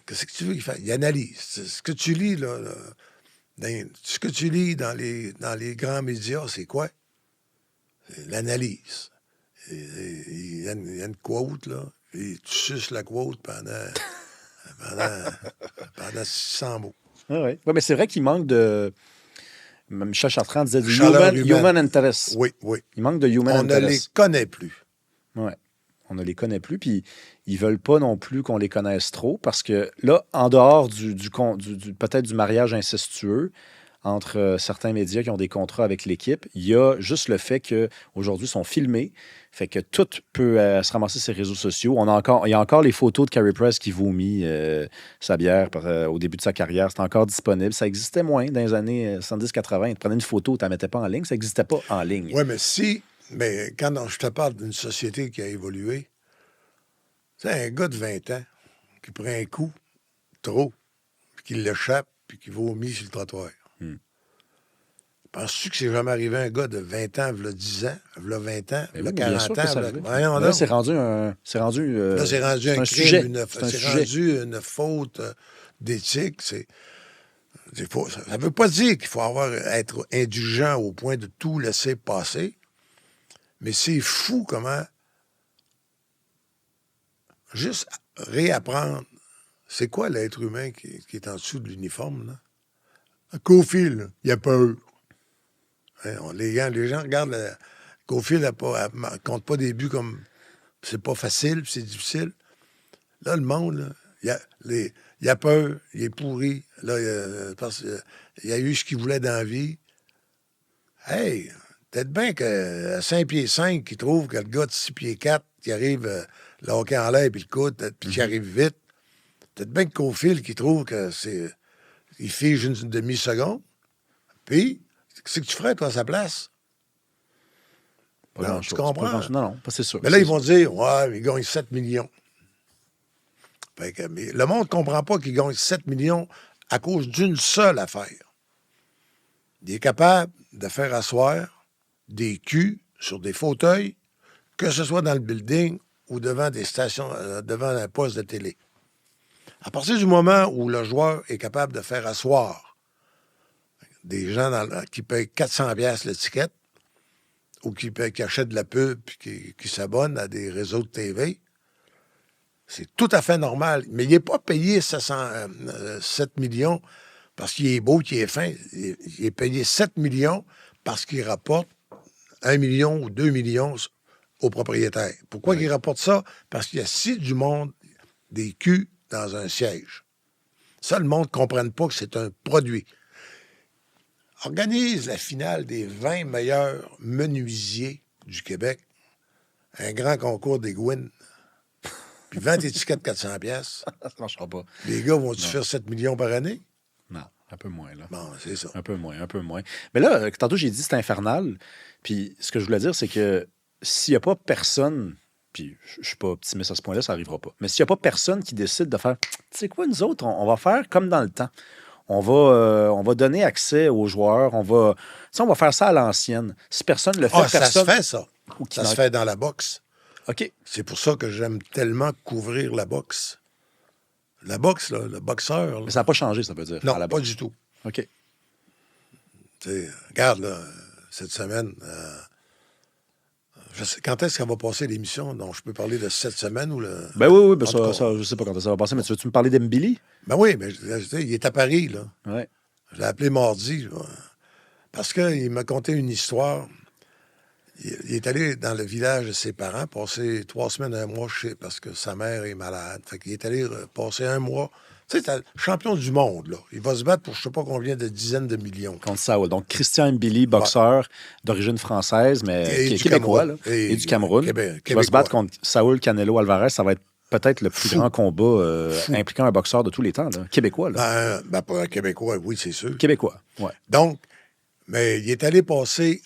A: Qu'est-ce que tu veux qu'il fasse? Ils analysent. Ce que tu lis, là ce que tu lis dans les grands médias, c'est quoi? C'est l'analyse. Il y a une quote, là, et tu suces la quote pendant 600 mots.
B: Ah ouais. Ouais, mais c'est vrai qu'il manque de... Michel Chartrand disait du human interest.
A: Oui, oui.
B: Il manque de human interest.
A: On ne les connaît plus.
B: Oui. On ne les connaît plus, puis ils veulent pas non plus qu'on les connaisse trop, parce que là, en dehors peut-être du mariage incestueux entre certains médias qui ont des contrats avec l'équipe, il y a juste le fait qu'aujourd'hui, ils sont filmés, fait que tout peut se ramasser sur les réseaux sociaux. Il y a encore les photos de Carey Price qui vomit sa bière au début de sa carrière. C'est encore disponible. Ça existait moins dans les années 70-80. Tu prenais une photo, tu ne la mettais pas en ligne. Ça n'existait pas en ligne.
A: Oui, mais quand je te parle d'une société qui a évolué, c'est un gars de 20 ans qui prend un coup trop, puis qui l'échappe, puis qui vomit sur le trottoir. Penses-tu que c'est jamais arrivé un gars de 20 ans, v'là 10 ans, v'là 20 ans, v'là 40 ans?
B: Là, c'est rendu un
A: là, c'est rendu un crime,
B: sujet.
A: C'est rendu une faute d'éthique. Ça ne veut pas dire qu'il faut être indulgent au point de tout laisser passer, mais c'est fou comment juste réapprendre c'est quoi l'être humain qui est en dessous de l'uniforme, là? Caulfield, il a peur. Hein, les gens regardent Cofield ne compte pas des buts comme c'est pas facile, puis c'est difficile. Là, le monde, là, il a peur, il est pourri. Là, parce qu'il a eu ce qu'il voulait dans la vie. Hey, peut-être bien qu'à 5 pieds 5, qui trouve que le gars de 6 pieds 4, qui arrive le hockey en l'air, puis le coude, puis qui arrive vite, peut-être bien que Cofield qui trouve que c'est. Il fige une demi-seconde. Puis, qu'est-ce que tu ferais, toi, à sa place?
B: Pas
A: Non,
B: grand-chose.
A: tu comprends?
B: Non, c'est sûr.
A: Mais là, ils vont dire, ouais, mais il gagne 7 millions. Fait que, mais le monde ne comprend pas qu'il gagne 7 millions à cause d'une seule affaire. Il est capable de faire asseoir des culs sur des fauteuils, que ce soit dans le building ou devant des stations, devant un poste de télé. À partir du moment où le joueur est capable de faire asseoir des gens qui payent 400$ l'étiquette ou qui achètent de la pub et qui s'abonnent à des réseaux de TV, c'est tout à fait normal. Mais il n'est pas payé 7 millions parce qu'il est beau, qu'il est fin. Il est payé 7 millions parce qu'il rapporte 1 million ou 2 millions au propriétaire. Pourquoi il rapporte ça? Parce qu'il y a si du monde, des culs, dans un siège. Ça, le monde ne comprenne pas que c'est un produit. Organise la finale des 20 meilleurs menuisiers du Québec. Un grand concours des Gouines. Puis 20 étiquettes 400$.
B: Ça ne marchera pas.
A: Les gars vont-tu faire 7 millions par année?
B: Non, un peu moins, là.
A: Bon, c'est ça.
B: Un peu moins. Mais là, tantôt, j'ai dit c'est infernal. Puis ce que je voulais dire, c'est que s'il n'y a pas personne, puis je ne suis pas optimiste à ce point-là, ça n'arrivera pas. Mais s'il n'y a pas personne qui décide de faire, tu sais quoi, nous autres, on va faire comme dans le temps. On va donner accès aux joueurs. On va faire ça à l'ancienne. Si personne le fait,
A: ça
B: personne...
A: se fait, ça. Ça se fait dans la boxe.
B: OK.
A: C'est pour ça que j'aime tellement couvrir la boxe. La boxe, là, le boxeur. Là.
B: Mais ça n'a pas changé, ça veut dire.
A: Non,
B: à la
A: pas
B: boxe.
A: du tout.
B: OK.
A: Regarde, là, cette semaine, quand est-ce qu'elle va passer l'émission? Donc, je peux parler de cette semaine ou le.
B: Ben oui, ben ça, je ne sais pas quand ça va passer, mais tu veux-tu me parler d'Embili?
A: Ben oui, mais il est à Paris, là.
B: Oui.
A: Je l'ai appelé mardi, là, parce qu'il m'a conté une histoire. Il est allé dans le village de ses parents, passer 3 semaines, 1 mois parce que sa mère est malade. Fait qu'il est allé passer 1 mois. Tu sais, c'est champion du monde, là. Il va se battre pour je ne sais pas combien de dizaines de millions.
B: Contre Saoul. Donc, Christian Mbili, boxeur d'origine française, mais qui est québécois, là, et du Cameroun, qui va se battre contre Saoul Canelo Alvarez. Ça va être peut-être le plus grand combat impliquant un boxeur de tous les temps, là. Québécois, là.
A: Ben, pas un Québécois, oui, c'est sûr.
B: Québécois, oui.
A: Donc, mais il est allé passer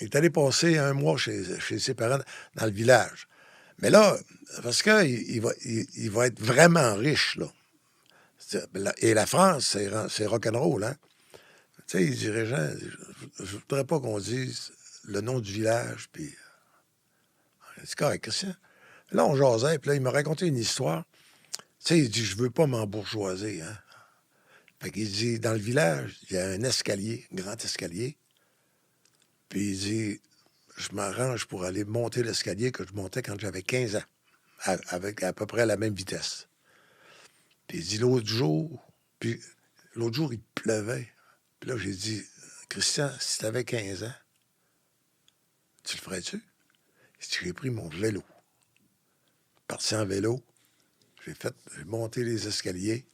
A: 1 mois chez ses parents dans le village. Mais là, parce qu'il va être vraiment riche, là. Et la France, c'est rock'n'roll, hein? Tu sais, les dirigeants, je ne voudrais pas qu'on dise le nom du village, puis... C'est correct, Christian. Là, on jasait, puis là, il m'a raconté une histoire. Tu sais, il dit, je veux pas m'embourgeoiser, hein? Fait qu'il dit, dans le village, il y a un escalier, un grand escalier. Puis il dit, je m'arrange pour aller monter l'escalier que je montais quand j'avais 15 ans, avec à peu près la même vitesse. Puis il dit, l'autre jour, il pleuvait. Puis là, j'ai dit, Christian, si tu avais 15 ans, tu le ferais-tu? J'ai pris mon vélo. Parti en vélo. J'ai monté les escaliers,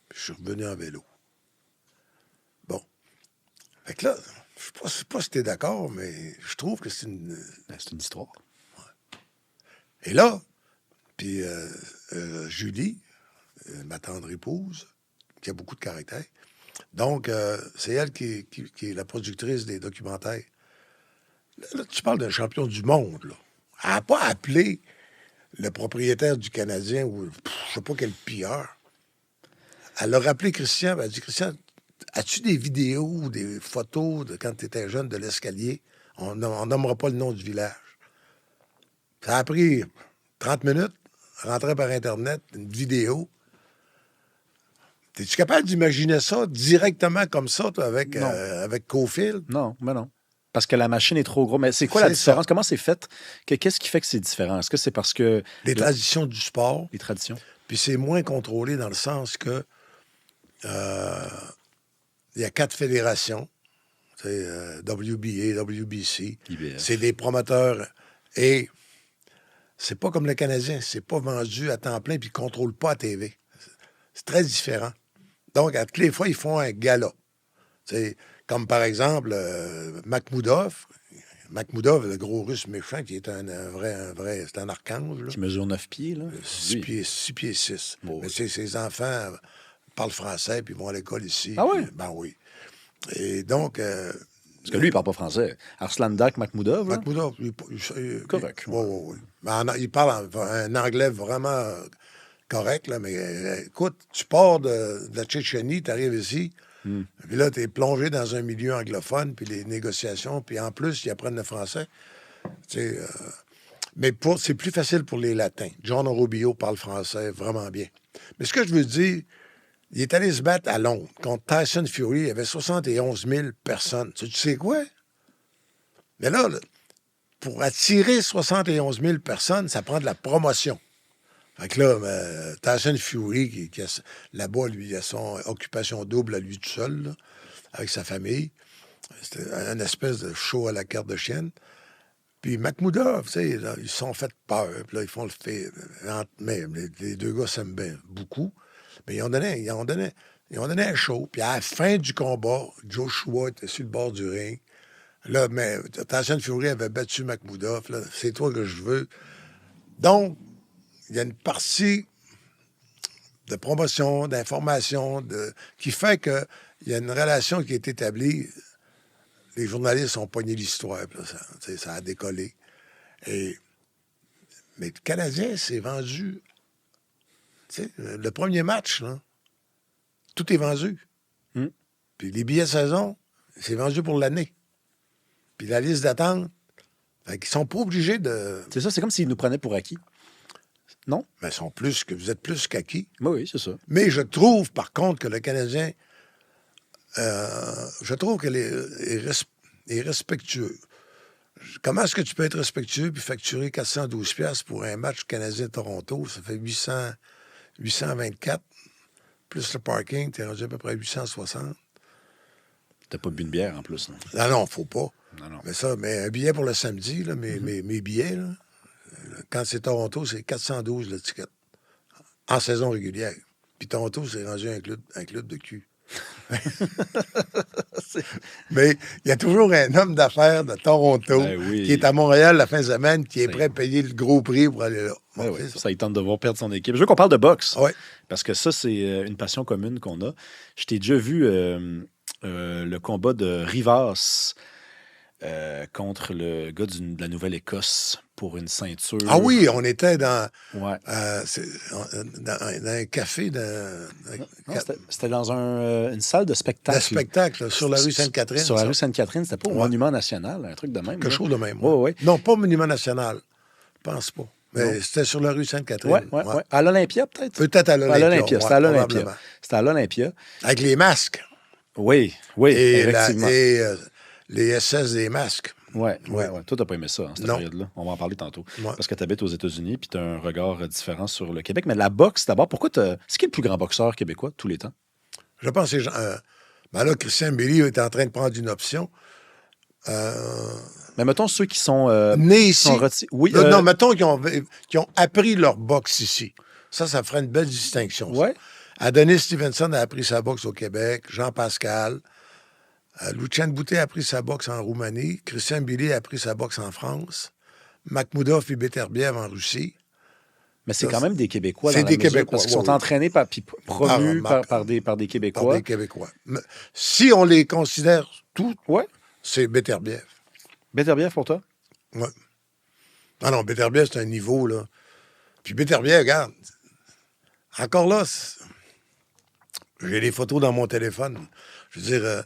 A: puis je suis revenu en vélo. Bon. Fait que là, je ne sais pas si tu es d'accord, mais je trouve que c'est une...
B: C'est une histoire.
A: Ouais. Et là, puis Julie, ma tendre épouse, qui a beaucoup de caractère, donc c'est elle qui est la productrice des documentaires. Là, tu parles d'un champion du monde, là. Elle n'a pas appelé le propriétaire du Canadien ou je ne sais pas quel pilleur. Elle a rappelé Christian, elle a dit, Christian, as-tu des vidéos ou des photos de quand tu étais jeune de l'escalier? On nommera pas le nom du village. Ça a pris 30 minutes, rentrer par Internet, une vidéo. Es-tu capable d'imaginer ça directement comme ça, toi, avec Cofield?
B: Non, mais non. Parce que la machine est trop grosse. Mais c'est quoi la différence? Comment c'est fait? Qu'est-ce qui fait que c'est différent? Est-ce que c'est parce que...
A: Les traditions du sport.
B: Les traditions.
A: Puis c'est moins contrôlé dans le sens que il y a 4 fédérations WBA, WBC.
B: IBF.
A: C'est des promoteurs. Et c'est pas comme le Canadien. C'est pas vendu à temps plein puis ils ne contrôlent pas la TV. C'est très différent. Donc, à toutes les fois, ils font un gala. T'sais, comme par exemple, Makhmoudov. Makhmoudov, le gros russe méchant, qui est un vrai c'est un archange. Là.
B: Qui mesure 9 pieds, là.
A: 6 pieds 6.
B: Bon,
A: Mais ses enfants parlent français puis vont à l'école ici.
B: Ah oui?
A: Ben oui. Et donc...
B: Parce que lui, il parle pas français. Arslandak Makhmoudov, là?
A: Makhmoudov,
B: Correct.
A: Oui, oui, oui. Il parle un anglais vraiment correct, là, mais écoute, tu pars de la Tchétchénie, tu arrives ici, puis là, tu es plongé dans un milieu anglophone, puis les négociations, puis en plus, ils apprennent le français. Mais c'est plus facile pour les Latins. John Rubio parle français vraiment bien. Mais ce que je veux dire, il est allé se battre à Londres contre Tyson Fury. Il y avait 71 000 personnes. Tu sais quoi? Mais là, pour attirer 71 000 personnes, ça prend de la promotion. Fait que là, Tyson Fury, là-bas, lui, il a son occupation double à lui tout seul, là, avec sa famille. C'était une espèce de show à la carte de chienne. Puis Makhmoudov, tu sais, là, ils se sont fait peur. Puis là, ils font le fait. Mais les deux gars s'aiment bien beaucoup. Mais ils ont donné un show. Puis à la fin du combat, Joshua était sur le bord du ring. Là, mais Tyson Fury avait battu Makhmoudov. Là, c'est toi que je veux. Donc, il y a une partie de promotion, d'information, qui fait qu'il y a une relation qui est établie. Les journalistes ont pogné l'histoire. Ça a décollé. Mais le Canadien s'est vendu. Le premier match, là, tout est vendu. Puis les billets de saison, c'est vendu pour l'année. Puis la liste d'attente, ils sont pas obligés de...
B: C'est ça, c'est comme s'ils nous prenaient pour acquis. Non?
A: Mais vous êtes plus qu'acquis.
B: Oui, c'est ça.
A: Mais je trouve, par contre, que le Canadien, je trouve qu'il est respectueux. Comment est-ce que tu peux être respectueux puis facturer 412$ pour un match Canadien-Toronto? Ça fait 824. Plus le parking, t'es rendu à peu près 860.
B: T'as pas bu une bière en plus, non?
A: Non, faut pas.
B: Non.
A: Mais un billet pour le samedi, là, mes billets, là, quand c'est Toronto, c'est 412 le ticket. En saison régulière. Puis Toronto, c'est rendu un club de cul. Mais il y a toujours un homme d'affaires de Toronto qui est à Montréal la fin de semaine, qui est prêt à payer le gros prix pour aller là.
B: Bon, ça, il tente de voir perdre son équipe. Je veux qu'on parle de boxe.
A: Oui.
B: Parce que ça, c'est une passion commune qu'on a. Je t'ai déjà vu le combat de Rivas contre le gars de la Nouvelle-Écosse pour une ceinture.
A: Ah oui, on était dans,
B: ouais.
A: dans un café.
B: C'était dans une salle de spectacle.
A: De spectacle, sur la rue Sainte-Catherine.
B: Sur la rue Sainte-Catherine, c'était pas au Monument National, un truc de même.
A: Quelque chose de même.
B: Oui.
A: Non, pas au Monument National. Je pense pas. Mais c'était sur la rue Sainte-Catherine.
B: Oui. À l'Olympia, peut-être?
A: Peut-être à l'Olympia.
B: C'était à l'Olympia. C'était à l'Olympia.
A: Avec les masques.
B: Oui, effectivement.
A: Et les SS des masques.
B: Oui. Toi, t'as pas aimé ça, cette période-là. On va en parler tantôt.
A: Ouais.
B: Parce que tu habites aux États-Unis puis tu as un regard différent sur le Québec. Mais la boxe, d'abord, c'est qui le plus grand boxeur québécois de tous les temps?
A: Je pense que c'est là, Christian Billy est en train de prendre une option.
B: Mais mettons ceux qui sont
A: nés ici.
B: Oui,
A: non, mettons qui ont appris leur boxe ici. Ça ferait une belle distinction.
B: Oui.
A: Adonis Stevenson a appris sa boxe au Québec. Jean Pascal. Lucien Boutet a appris sa boxe en Roumanie. Christian Billy a appris sa boxe en France. Makhmoudov et Beterbiev en Russie.
B: Mais c'est quand même des Québécois.
A: C'est des Québécois.
B: Parce qu'ils sont entraînés puis promus par des Québécois.
A: Par des Québécois. Mais si on les considère tous, c'est Beterbiev.
B: Beterbiev pour toi?
A: Oui. Non, Beterbiev, c'est un niveau, là. Puis Beterbiev, regarde, encore là, j'ai des photos dans mon téléphone. Je veux dire, à un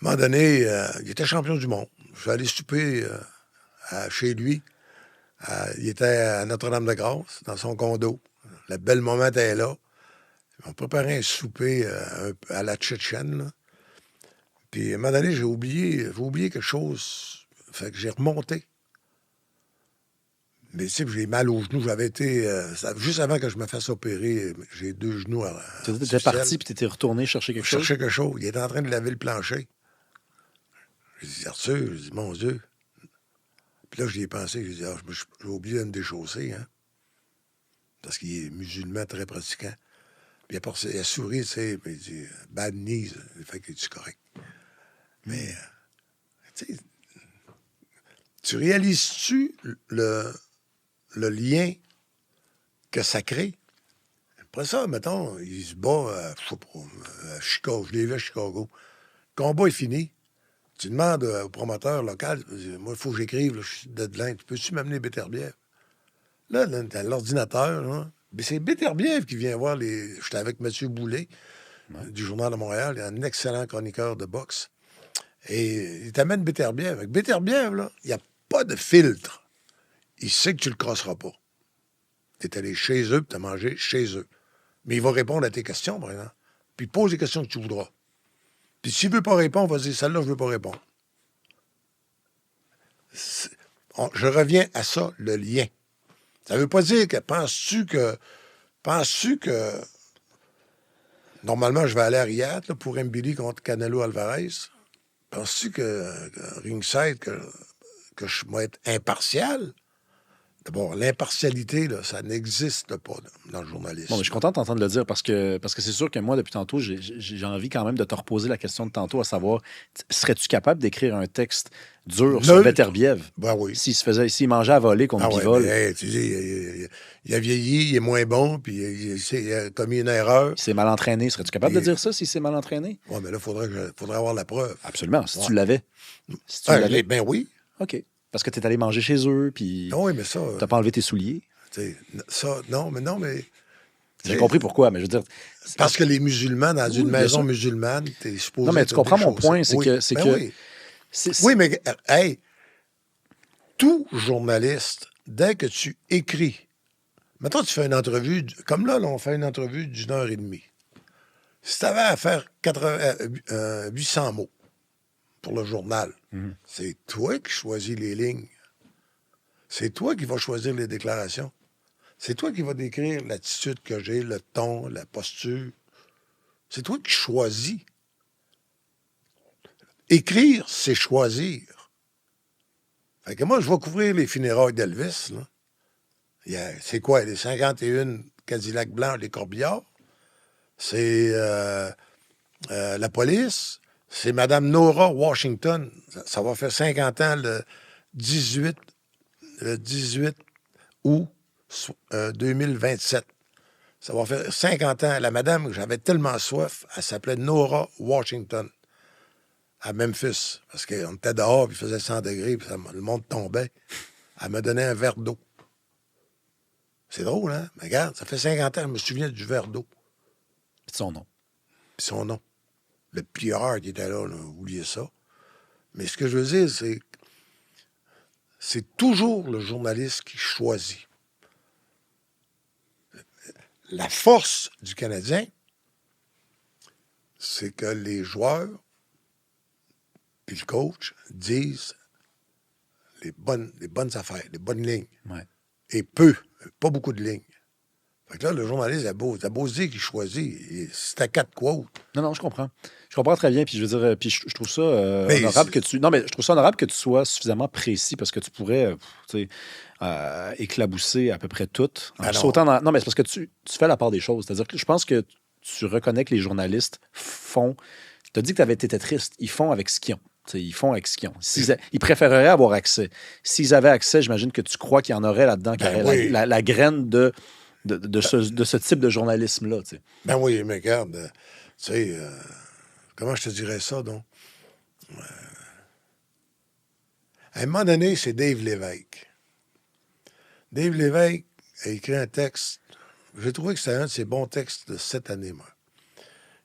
A: moment donné, il était champion du monde. Je suis allé souper chez lui. Il était à Notre-Dame-de-Grâce, dans son condo. Le bel moment était là. On préparait un souper à la Tchétchène, là. Puis à un moment donné, j'ai oublié quelque chose. Fait que j'ai remonté. Mais tu sais, j'ai mal aux genoux. J'avais été... juste avant que je me fasse opérer, j'ai 2 genoux.
B: Tu étais parti puis tu étais retourné chercher quelque chose?
A: Chercher quelque chose. Il était en train de laver le plancher. J'ai dit, Arthur, j'ai dit, mon Dieu. Puis là, j'y ai pensé, j'ai dit, j'ai oublié de me déchausser, hein. Parce qu'il est musulman très pratiquant. Puis il a souri, tu sais, puis il dit, bad knees. Le fait qu'il est correct. Mais, tu sais, tu réalises-tu le lien que ça crée? Après ça, mettons, il se bat à Chicago. Je l'ai vu à Chicago. Le combat est fini. Tu demandes au promoteur local, moi, il faut que j'écrive, là, je suis deadline. Peux-tu m'amener Beterbiev? Là, t'as l'ordinateur, là. Mais c'est Beterbiev qui vient voir les. J'étais avec M. Boulay, du Journal de Montréal, un excellent chroniqueur de boxe. Et il t'amène Beterbiev. Avec Beterbiev, là, il n'y a pas de filtre. Il sait que tu le crosseras pas. Tu es allé chez eux, puis tu as mangé chez eux. Mais il va répondre à tes questions, par exemple. Puis pose les questions que tu voudras. Puis s'il ne veut pas répondre, vas-y, celle-là, je ne veux pas répondre. Je reviens à ça, le lien. Ça ne veut pas dire que penses-tu que normalement je vais aller à Riyad là, pour Mbili contre Canelo Alvarez? Penses-tu que ringside, que je vais être impartial? D'abord, l'impartialité, là, ça n'existe pas dans le journalisme.
B: Bon, mais je suis content de t'entendre le dire parce que c'est sûr que moi, depuis tantôt, j'ai envie quand même de te reposer la question de tantôt, à savoir, serais-tu capable d'écrire un texte dur sur Beterbiev?
A: Ben oui.
B: S'il mangeait à voler contre Bivol?
A: Ouais, tu dis, il a vieilli, il est moins bon, puis il a commis une erreur.
B: Il s'est mal entraîné. Serais-tu capable de dire ça s'il s'est mal entraîné?
A: Oui, mais là, il faudrait avoir la preuve.
B: Absolument, si tu l'avais. Si tu l'avais.
A: Ben oui.
B: OK. Parce que tu es allé manger chez eux, puis
A: oui, mais ça...
B: t'as pas enlevé tes souliers.
A: Ça, non, mais...
B: J'ai compris pourquoi, mais je veux dire...
A: Parce que les musulmans, dans une maison musulmane, t'es supposé...
B: Non, mais tu comprends mon point, c'est que...
A: Oui. Oui, mais, hey, tout journaliste, dès que tu écris... Maintenant, tu fais une entrevue... Comme là, on fait une entrevue d'une heure et demie. Si tu avais à faire 800 mots pour le journal, c'est toi qui choisis les lignes. C'est toi qui vas choisir les déclarations. C'est toi qui vas décrire l'attitude que j'ai, le ton, la posture. C'est toi qui choisis. Écrire, c'est choisir. Fait que moi, je vais couvrir les funérailles d'Elvis. C'est quoi, les 51 Cadillac blancs, les corbillards? C'est la police. C'est Mme Nora Washington. Ça va faire 50 ans le 18 août 2027. Ça va faire 50 ans. La madame, j'avais tellement soif, elle s'appelait Nora Washington, à Memphis, parce qu'on était dehors, puis il faisait 100 degrés, puis le monde tombait. Elle me donnait un verre d'eau. C'est drôle, hein? Mais regarde, ça fait 50 ans, je me souviens du verre d'eau.
B: Puis son nom.
A: Puis son nom. Le PR qui était là, oubliez ça. Mais ce que je veux dire, c'est toujours le journaliste qui choisit. La force du Canadien, c'est que les joueurs puis le coach disent les bonnes affaires, les bonnes lignes.
B: Ouais.
A: Et pas beaucoup de lignes. Fait que là, le journaliste a beau se dire qu'il choisit. C'est à 4 quotes.
B: Non, je comprends. Je comprends très bien. Puis je veux dire, puis je trouve ça honorable que tu. Non, mais je trouve ça honorable que tu sois suffisamment précis parce que tu pourrais, éclabousser à peu près tout en sautant dans. Non, mais c'est parce que tu fais la part des choses. C'est-à-dire que je pense que tu reconnais que les journalistes font. Tu as dit que tu avais été triste. Ils font avec ce qu'ils ont. Ils font avec ce qu'ils ont. Ils préféreraient avoir accès. S'ils avaient accès, j'imagine que tu crois qu'il y en aurait là-dedans,
A: oui.
B: la graine de ce type de journalisme-là. T'sais.
A: Ben oui, mais regarde, comment je te dirais ça, donc? À un moment donné, c'est Dave Lévesque. Dave Lévesque a écrit un texte. J'ai trouvé que c'était un de ses bons textes de cette année, moi.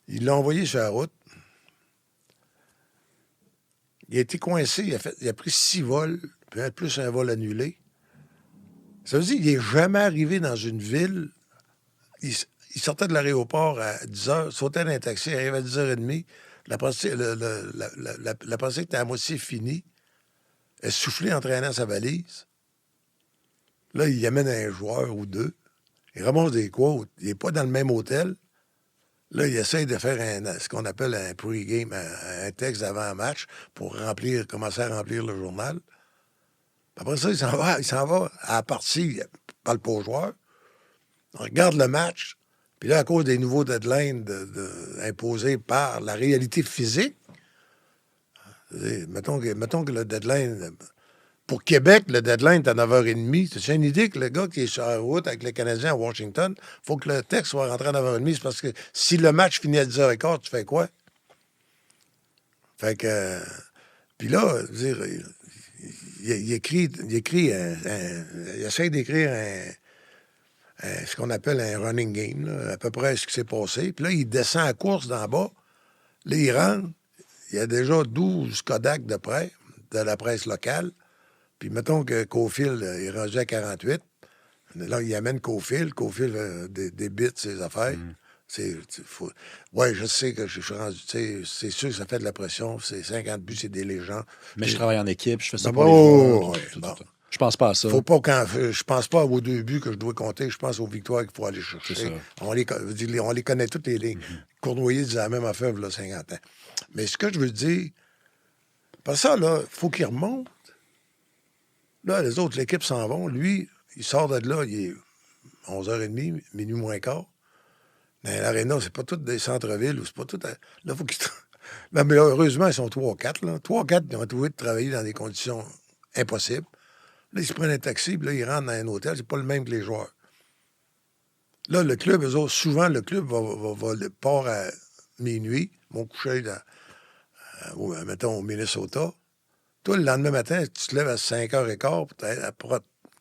A: Il l'a envoyé sur la route. Il a été coincé. Il a pris 6 vols, puis plus un vol annulé. Ça veut dire qu'il n'est jamais arrivé dans une ville. Il sortait de l'aéroport à 10 h, sautait dans un taxi, arrivait à 10 h 30. La pensée était à moitié finie. Elle soufflait en traînant sa valise. Là, il amène un joueur ou deux. Il ramasse des quotes. Il n'est pas dans le même hôtel. Là, il essaye de faire ce qu'on appelle un pre-game, un texte avant un match pour commencer à remplir le journal. Puis après ça, il s'en va à la partie, il parle pas aux joueurs. On regarde le match, puis là, à cause des nouveaux deadlines imposés par la réalité physique, mettons que le deadline... Pour Québec, le deadline est à 9h30. Tu as une idée que le gars qui est sur la route avec les Canadiens à Washington, il faut que le texte soit rentré à 9h30. C'est parce que si le match finit à 10h15, tu fais quoi? Fait que... Puis là, je veux dire, il essaie d'écrire ce qu'on appelle un running game, là, à peu près ce qui s'est passé. Puis là, il descend à course d'en bas. Là, il rentre. Il y a déjà 12 Kodak de près, de la presse locale. Puis mettons que Cofield est rendu à 48. Là, il amène Cofield. Cofield débite ses affaires. Ouais, je sais que je suis rendu. C'est sûr que ça fait de la pression. C'est 50 buts, c'est des légendes.
B: Mais je travaille en équipe, je fais ça
A: Bon,
B: pour les joueurs.
A: ouais,
B: Tout.
A: bon.
B: Je pense pas à ça.
A: Faut pas je pense pas aux 2 buts que je dois compter. Je pense aux victoires qu'il faut aller chercher.
B: C'est ça.
A: On les connaît toutes les lignes. Cournoyer disait la même affaire, il y a 50 ans. Mais ce que je veux dire, par ça, là, il faut qu'il remonte. Là, les autres, l'équipe s'en vont. Lui, il sort de là, il est 11h30, minuit moins quart. Dans l'aréna, c'est pas tout des centres-villes, ou c'est pas tout... Là, faut qu'ils... Là, mais là, heureusement, ils sont 3-4, là. 3-4, ils ont trouvé de travailler dans des conditions impossibles. Là, ils se prennent un taxi, puis là, ils rentrent dans un hôtel. C'est pas le même que les joueurs. Là, le club, eux autres, souvent, le club part à minuit, vont coucher mettons, au Minnesota. Toi, le lendemain matin, tu te lèves à 5h15 pour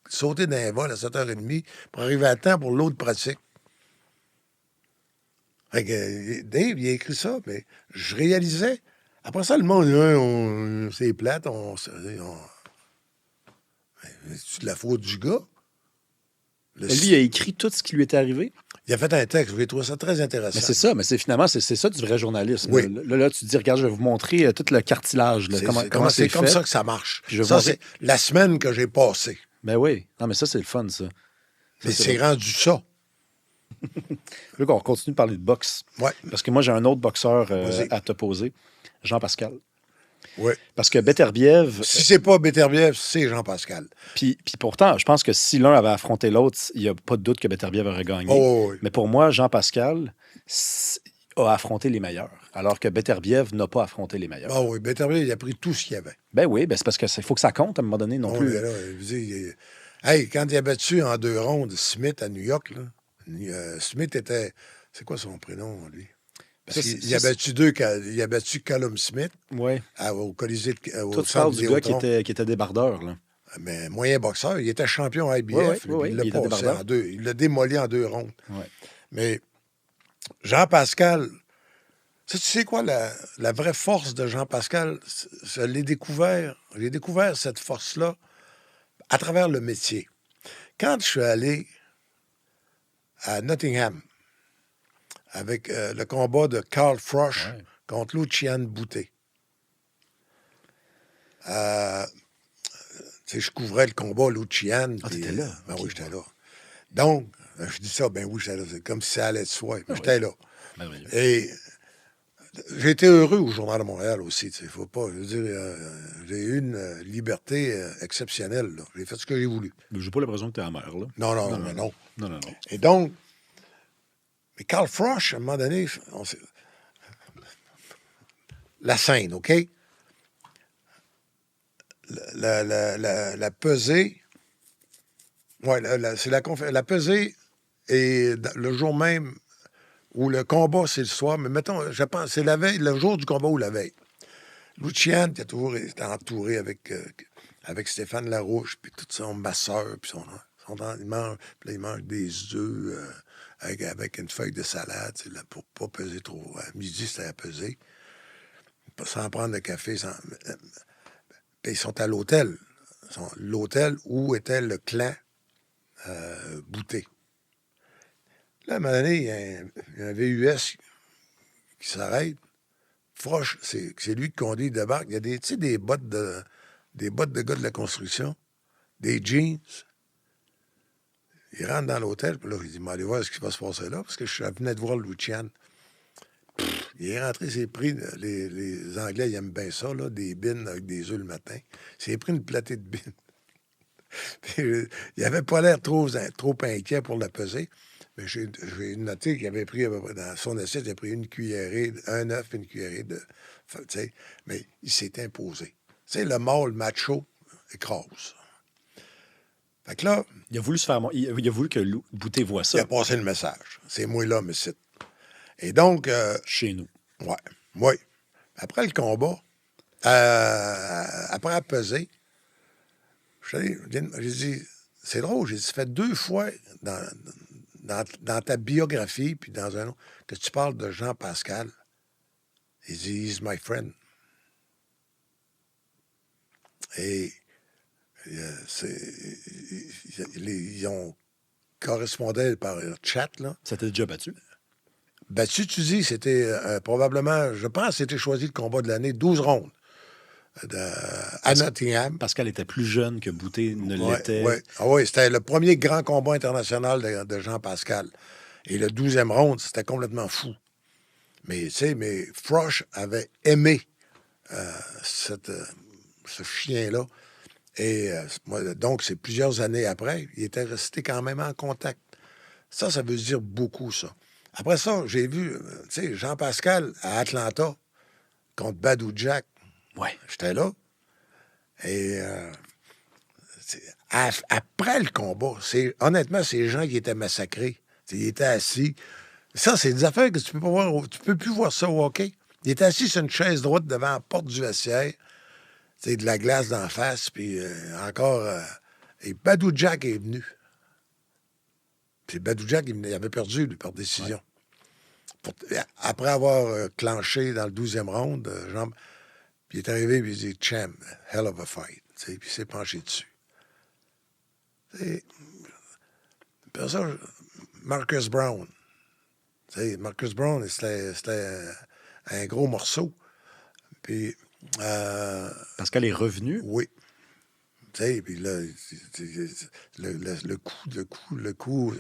A: sauter d'un vol à 7h30 pour arriver à temps pour l'autre pratique. Fait que Dave, il a écrit ça, mais je réalisais. Après ça, le monde, c'est plate, c'est de la faute du gars.
B: Lui, il a écrit tout ce qui lui était arrivé.
A: Il a fait un texte, j'ai trouvé ça très intéressant.
B: Mais c'est ça, mais finalement, c'est ça du vrai journalisme.
A: Oui.
B: Là, tu te dis, regarde, je vais vous montrer tout le cartilage. Là, comment c'est
A: comme
B: fait.
A: ça que ça marche.
B: Puis
A: Ça, c'est la semaine que j'ai passée.
B: Ben oui. Non, mais ça, c'est le fun, ça.
A: Mais c'est rendu ça.
B: Là, on continue de parler de boxe.
A: Ouais.
B: Parce que moi, j'ai un autre boxeur à te poser, Jean-Pascal.
A: Oui.
B: Parce que Beterbiev...
A: Si c'est pas Beterbiev, c'est Jean-Pascal.
B: Puis pourtant, je pense que si l'un avait affronté l'autre, il n'y a pas de doute que Beterbiev aurait gagné.
A: Oh, oui.
B: Mais pour moi, Jean-Pascal a affronté les meilleurs, alors que Beterbiev n'a pas affronté les meilleurs.
A: Ah oui, Beterbiev, il a pris tout ce qu'il y avait.
B: Ben oui, ben c'est parce qu'il faut que ça compte à un moment donné non plus.
A: Mais là, quand il a battu en 2 rondes Smith à New York, là, Smith était... C'est quoi son prénom, lui? Parce qu'il a battu Callum Smith au Colisée au
B: Toi, tu parles du gars qui était débardeur, là.
A: Mais moyen boxeur, il était champion IBF. Il l'a passé en 2. Il l'a démoli en 2 rondes.
B: Ouais.
A: Mais Jean-Pascal, tu sais quoi, la vraie force de Jean-Pascal, je l'ai découvert. J'ai découvert cette force-là à travers le métier. Quand je suis allé à Nottingham, avec le combat de Carl Froch contre Lucian Boutet. Je couvrais le combat Lucian.
B: Ah, t'étais là?
A: Ben oui, j'étais là. Donc, je dis ça, ben oui, j'étais là. C'est comme si ça allait de soi. J'étais là.
B: Merveilleux.
A: Et j'ai été heureux au Journal de Montréal aussi. Faut pas, je veux dire, j'ai eu une liberté exceptionnelle. Là. J'ai fait ce que j'ai voulu.
B: Mais j'ai pas l'impression que t'es amer, là.
A: Non.
B: Non.
A: Et donc, mais Carl Froch, à un moment donné, la scène, OK? La pesée, c'est la pesée, et le jour même où le combat, c'est le soir, mais mettons, je pense, c'est la veille, le jour du combat ou la veille. Lucian, qui a toujours été entouré avec Stéphane Larouche, puis tout son masseur, puis il mange des œufs avec une feuille de salade, là, pour pas peser trop. À midi, c'était à peser. Sans prendre de café. Puis ils sont à l'hôtel. L'hôtel où était le clan Boutet. Là, à un moment donné, il y a un VUS qui s'arrête. Froch, c'est lui qui conduit, il débarque. Il y a des bottes de gars de la construction, des jeans. Il rentre dans l'hôtel, puis là, il dit, allez voir ce qui va se passer là, parce que je venais de voir Lucian. Il est rentré, s'est pris, les Anglais, ils aiment bien ça, là, des bines avec des œufs le matin. Il s'est pris une platée de bines. Il n'avait pas l'air trop inquiet pour la peser. Mais j'ai noté qu'il avait pris, dans son assiette, il a pris une cuillerée, un œuf et une cuillerée de... Mais il s'est imposé. Tu sais, le mâle macho écrase. Fait que là...
B: Il a voulu se faire... Il a voulu que Boutet voit ça.
A: Il a passé le message. C'est moi là, me cite. Et donc...
B: Chez nous.
A: Ouais. Oui. Après le combat, après peser, j'ai dit, c'est drôle, j'ai dit, ça fait 2 fois dans ta biographie, puis dans un autre, que tu parles de Jean Pascal. Il dit, he's my friend. Et ils ont correspondé par chat, là.
B: Ça t'a déjà battu?
A: Battu, tu dis, c'était probablement, je pense que c'était choisi le combat de l'année, 12 rondes. À Nottingham.
B: Pascal était plus jeune que Boutet ne l'était.
A: Ouais. Ah oui, c'était le premier grand combat international de Jean Pascal. Et le 12e round, c'était complètement fou. Mais, tu sais, Froch avait aimé ce chien-là. Et donc, c'est plusieurs années après, il était resté quand même en contact. Ça veut dire beaucoup, ça. Après ça, j'ai vu, tu sais, Jean Pascal à Atlanta contre Badou Jack.
B: Ouais.
A: J'étais là. Et après le combat, honnêtement, c'est les gens qui étaient massacrés. Ils étaient assis. Ça, c'est des affaires que tu peux pas voir. Tu peux plus voir ça au hockey. Il était assis sur une chaise droite devant la porte du vestiaire. De la glace d'en face. Puis encore. Et Badou Jack est venu. Puis Badou Jack, il avait perdu, lui, par décision. Ouais. Après avoir clenché dans le 12e round, puis il est arrivé, puis il dit, Champ, hell of a fight. Puis il s'est penché dessus. Puis ça, Marcus Brown. Marcus Brown, c'était un gros morceau. Puis.
B: Pascal est revenu?
A: Oui. Puis là, le coup,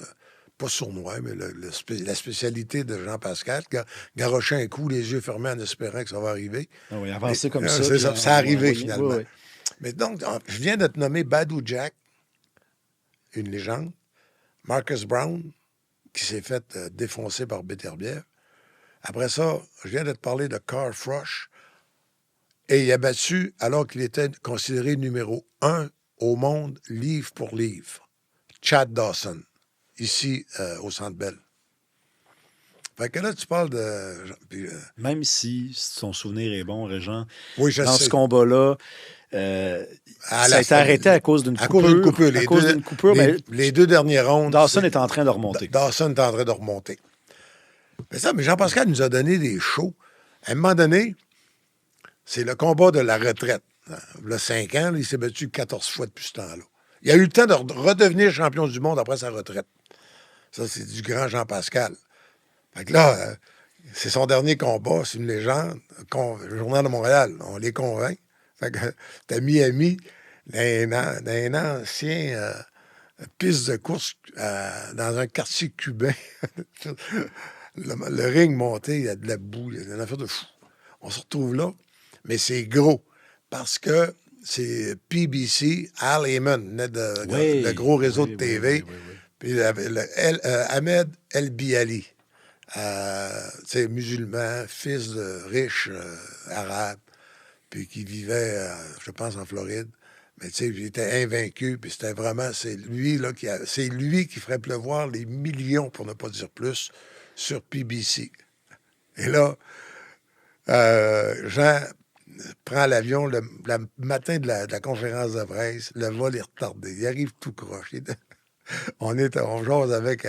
A: pas sournois, mais la spécialité de Jean Pascal, garocher un coup, les yeux fermés en espérant que ça va arriver.
B: Ah oui, avancer comme ça.
A: C'est ça, ça arrivé finalement.
B: Oui.
A: Mais donc, je viens de te nommer Badou Jack, une légende. Marcus Brown, qui s'est fait défoncer par Beterbiev. Après ça, je viens de te parler de Carl Froch. Et il a battu, alors qu'il était considéré numéro 1 au monde, livre pour livre, Chad Dawson, ici au Centre Bell. Fait que là, tu parles de...
B: Même si son souvenir est bon, Régent,
A: oui, je
B: dans
A: sais.
B: ce combat-là, ça a été arrêté à cause d'une coupure.
A: À cause d'une coupure. Les 2 derniers rounds...
B: Dawson est en train de remonter.
A: Dawson est en train de remonter. Mais Jean-Pascal nous a donné des shows. À un moment donné, c'est le combat de la retraite. Il a 5 ans, il s'est battu 14 fois depuis ce temps-là. Il a eu le temps de redevenir champion du monde après sa retraite. Ça, c'est du grand Jean-Pascal. Fait que là, c'est son dernier combat, c'est une légende. Le Journal de Montréal, on les convainc. Fait que t'as Miami, un ancien piste de course dans un quartier cubain. le ring monté, il y a de la boue, il y a une affaire de fou. On se retrouve là, mais c'est gros parce que c'est PBC, Al Heyman, de gros réseau de TV, puis Ahmed El Biali, musulman, fils de riches arabes, puis qui vivait, je pense, en Floride. Mais tu sais, il était invaincu, puis c'était vraiment, c'est lui qui ferait pleuvoir les millions, pour ne pas dire plus, sur PBC. Et là, Jean prend l'avion le matin de la conférence de presse, le vol est retardé, il arrive tout croche. On jase avec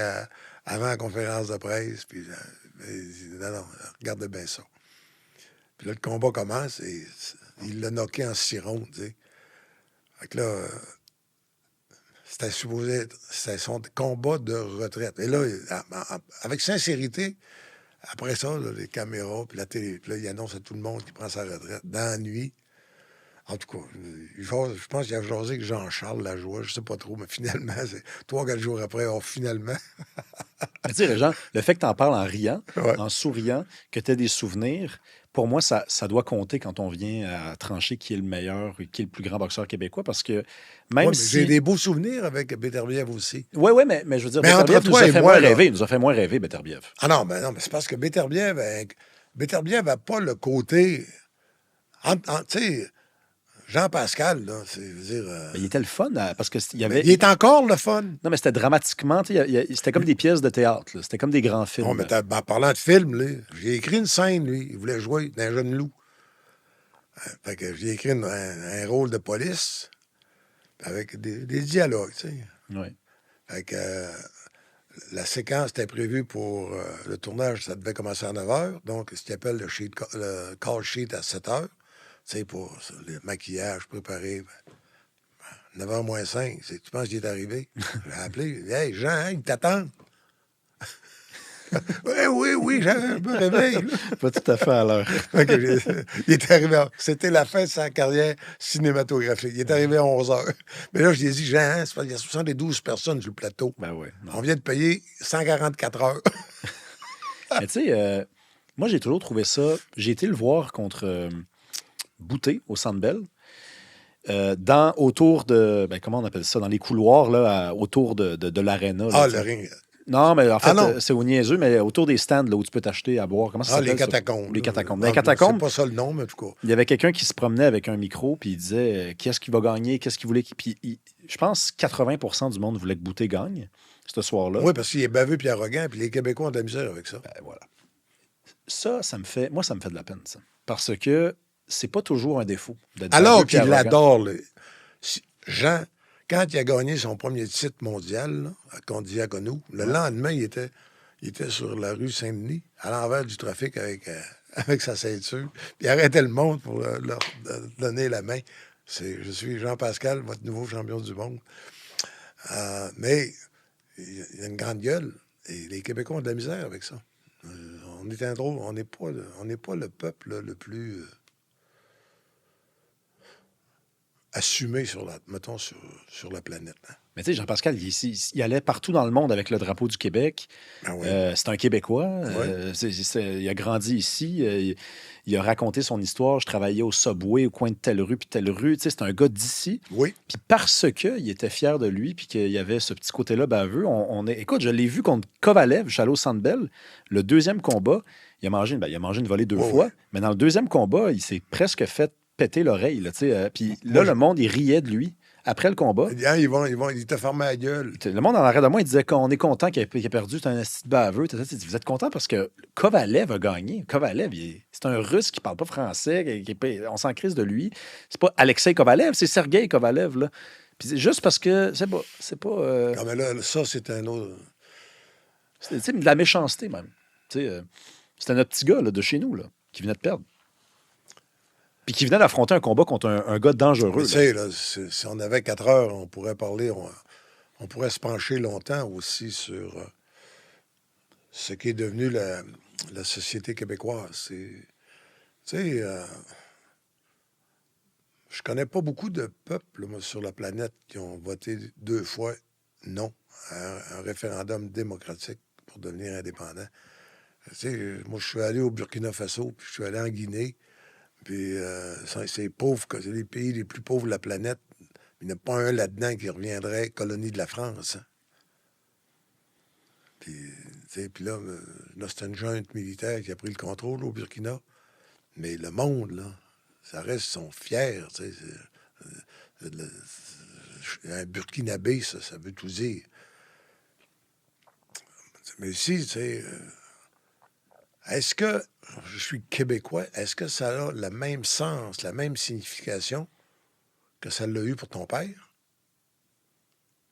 A: avant la conférence de presse, puis il dit, non, regarde bien ça. Puis là, le combat commence, et il l'a knocké en 6 rondes, tu sais. Fait que là, c'était supposé être son combat de retraite. Et là, avec sincérité, après ça, là, les caméras, puis la télé, puis là, il annonce à tout le monde qu'il prend sa retraite dans la nuit. En tout cas, je pense qu'il a jasé avec Jean-Charles Lajoie, je sais pas trop, mais finalement, 3-4 jours après, finalement,
B: Mais tu sais, Régent, le fait que tu en parles en riant,
A: Ouais.
B: en souriant, que tu aies des souvenirs, pour moi, ça doit compter quand on vient à trancher qui est le meilleur, qui est le plus grand boxeur québécois, parce que
A: Ouais,
B: même
A: mais j'ai
B: si...
A: des beaux souvenirs avec Beterbiev aussi.
B: Oui, mais je veux dire,
A: Mais entre
B: Beterbiev nous
A: toi
B: a
A: et
B: fait
A: moi,
B: moins
A: là.
B: rêver. Il nous a fait moins rêver, Beterbiev.
A: Ah non, mais c'est parce que Beterbiev n'a pas le côté. Tu sais, Jean-Pascal, là, c'est, je veux dire.
B: Mais il était le fun, parce que il y
A: Mais
B: avait...
A: il est encore le fun.
B: Non, mais c'était dramatiquement, tu sais, c'était comme des pièces de théâtre, là. C'était comme des grands
A: Non,
B: films.
A: mais en parlant de film, là, j'ai écrit une scène, lui. Il voulait jouer d'un jeune loup. Fait que j'ai écrit un rôle de police avec des dialogues, tu sais.
B: Ouais.
A: Fait que la séquence était prévue pour le tournage, ça devait commencer à 9 h. Donc, ce qu'il appelle le call sheet à 7 h. Tu sais, pour le maquillage préparé. 9 h moins 5. Tu penses qu'il est arrivé? J'ai appelé. Hey, Jean, hein, il t'attend. Oui, Jean, je me réveille. Là.
B: Pas tout à fait à l'heure.
A: Fait que il est arrivé. C'était la fin de sa carrière cinématographique. Il est arrivé à 11 h. Mais là, je lui ai dit, Jean, hein, il y a 72 personnes sur le plateau.
B: Ben ouais. Non.
A: On vient de payer 144 heures.
B: Mais tu sais, moi, j'ai toujours trouvé ça... J'ai été le voir contre Bouté au Centre Bell. Autour de... Ben, comment on appelle ça? Dans les couloirs, là, autour de l'aréna.
A: Ah, le ring.
B: Non, mais en fait,
A: non.
B: c'est au niaiseux, mais autour des stands là, où tu peux t'acheter à boire. Comment ça s'appelle?
A: Les catacombes.
B: Les catacombes. Dans
A: Ah,
B: les catacombes,
A: c'est pas ça le nom, mais en tout cas.
B: il y avait quelqu'un qui se promenait avec un micro, puis il disait qu'est-ce qu'il va gagner, qu'est-ce qu'il voulait. Puis je pense que 80% du monde voulait que Bouté gagne ce soir-là.
A: Oui, parce qu'il est baveux puis arrogant, puis les Québécois ont de la misère avec ça.
B: Ben, voilà. Ça me fait de la peine, ça. Parce que c'est pas toujours un défaut d'être
A: Alors
B: baveux puis
A: qu'il
B: arrogant.
A: l'adore, là. Jean, quand il a gagné son premier titre mondial là, contre Diaconou, le lendemain, il était sur la rue Saint-Denis, à l'envers du trafic avec sa ceinture. Puis il arrêtait le monde pour leur donner la main. Je suis Jean-Pascal, votre nouveau champion du monde. Mais il a une grande gueule. Et les Québécois ont de la misère avec ça. On est un drôle. On n'est pas le peuple là, le plus assumé mettons, sur la planète. Hein.
B: Mais tu sais, Jean-Pascal, il allait partout dans le monde avec le drapeau du Québec.
A: Ah oui.
B: C'est un Québécois.
A: Ouais.
B: Il a grandi ici. Il a raconté son histoire. Je travaillais au Subway, au coin de telle rue, puis telle rue. Tu sais, c'est un gars d'ici.
A: Oui.
B: Puis parce qu'il était fier de lui, puis qu'il y avait ce petit côté-là baveux, écoute, je l'ai vu contre Kovalev, je suis allé au Centre Bell. Le deuxième combat, il a mangé une volée deux fois.
A: Ouais.
B: Mais dans le deuxième combat, il s'est presque fait péter l'oreille. Puis là, le monde, il riait de lui. Après le combat,
A: Il t'a fermé la gueule.
B: le monde en arrière de moi, il disait qu'on est content qu'il ait perdu. C'est un esti de baveux. Vous êtes content parce que Kovalev a gagné. Kovalev, c'est un Russe qui parle pas français. On s'en crise de lui. C'est pas Alexei Kovalev, c'est Sergei Kovalev. Là. Puis c'est juste parce que c'est pas
A: Non, mais là, ça, c'est un autre.
B: c'est de la méchanceté, même. C'était notre petit gars là, de chez nous là, qui venait de perdre. Puis qui venait d'affronter un combat contre un gars dangereux.
A: Tu sais, là, si on avait 4 heures, on pourrait parler, on pourrait se pencher longtemps aussi sur ce qui est devenu la société québécoise. Tu sais, je connais pas beaucoup de peuples moi, sur la planète qui ont voté 2 fois non à un référendum démocratique pour devenir indépendant. Tu sais, moi, je suis allé au Burkina Faso, puis je suis allé en Guinée. Puis c'est pauvre, c'est les pays les plus pauvres de la planète. Il n'y en a pas un là-dedans qui reviendrait colonie de la France. Hein. Puis là, c'est une junte militaire qui a pris le contrôle au Burkina. Mais le monde, là, ça reste, ils sont fiers. Un Burkinabé, ça veut tout dire. Mais ici, tu sais, est-ce que je suis québécois? Est-ce que ça a le même sens, la même signification que ça l'a eu pour ton père?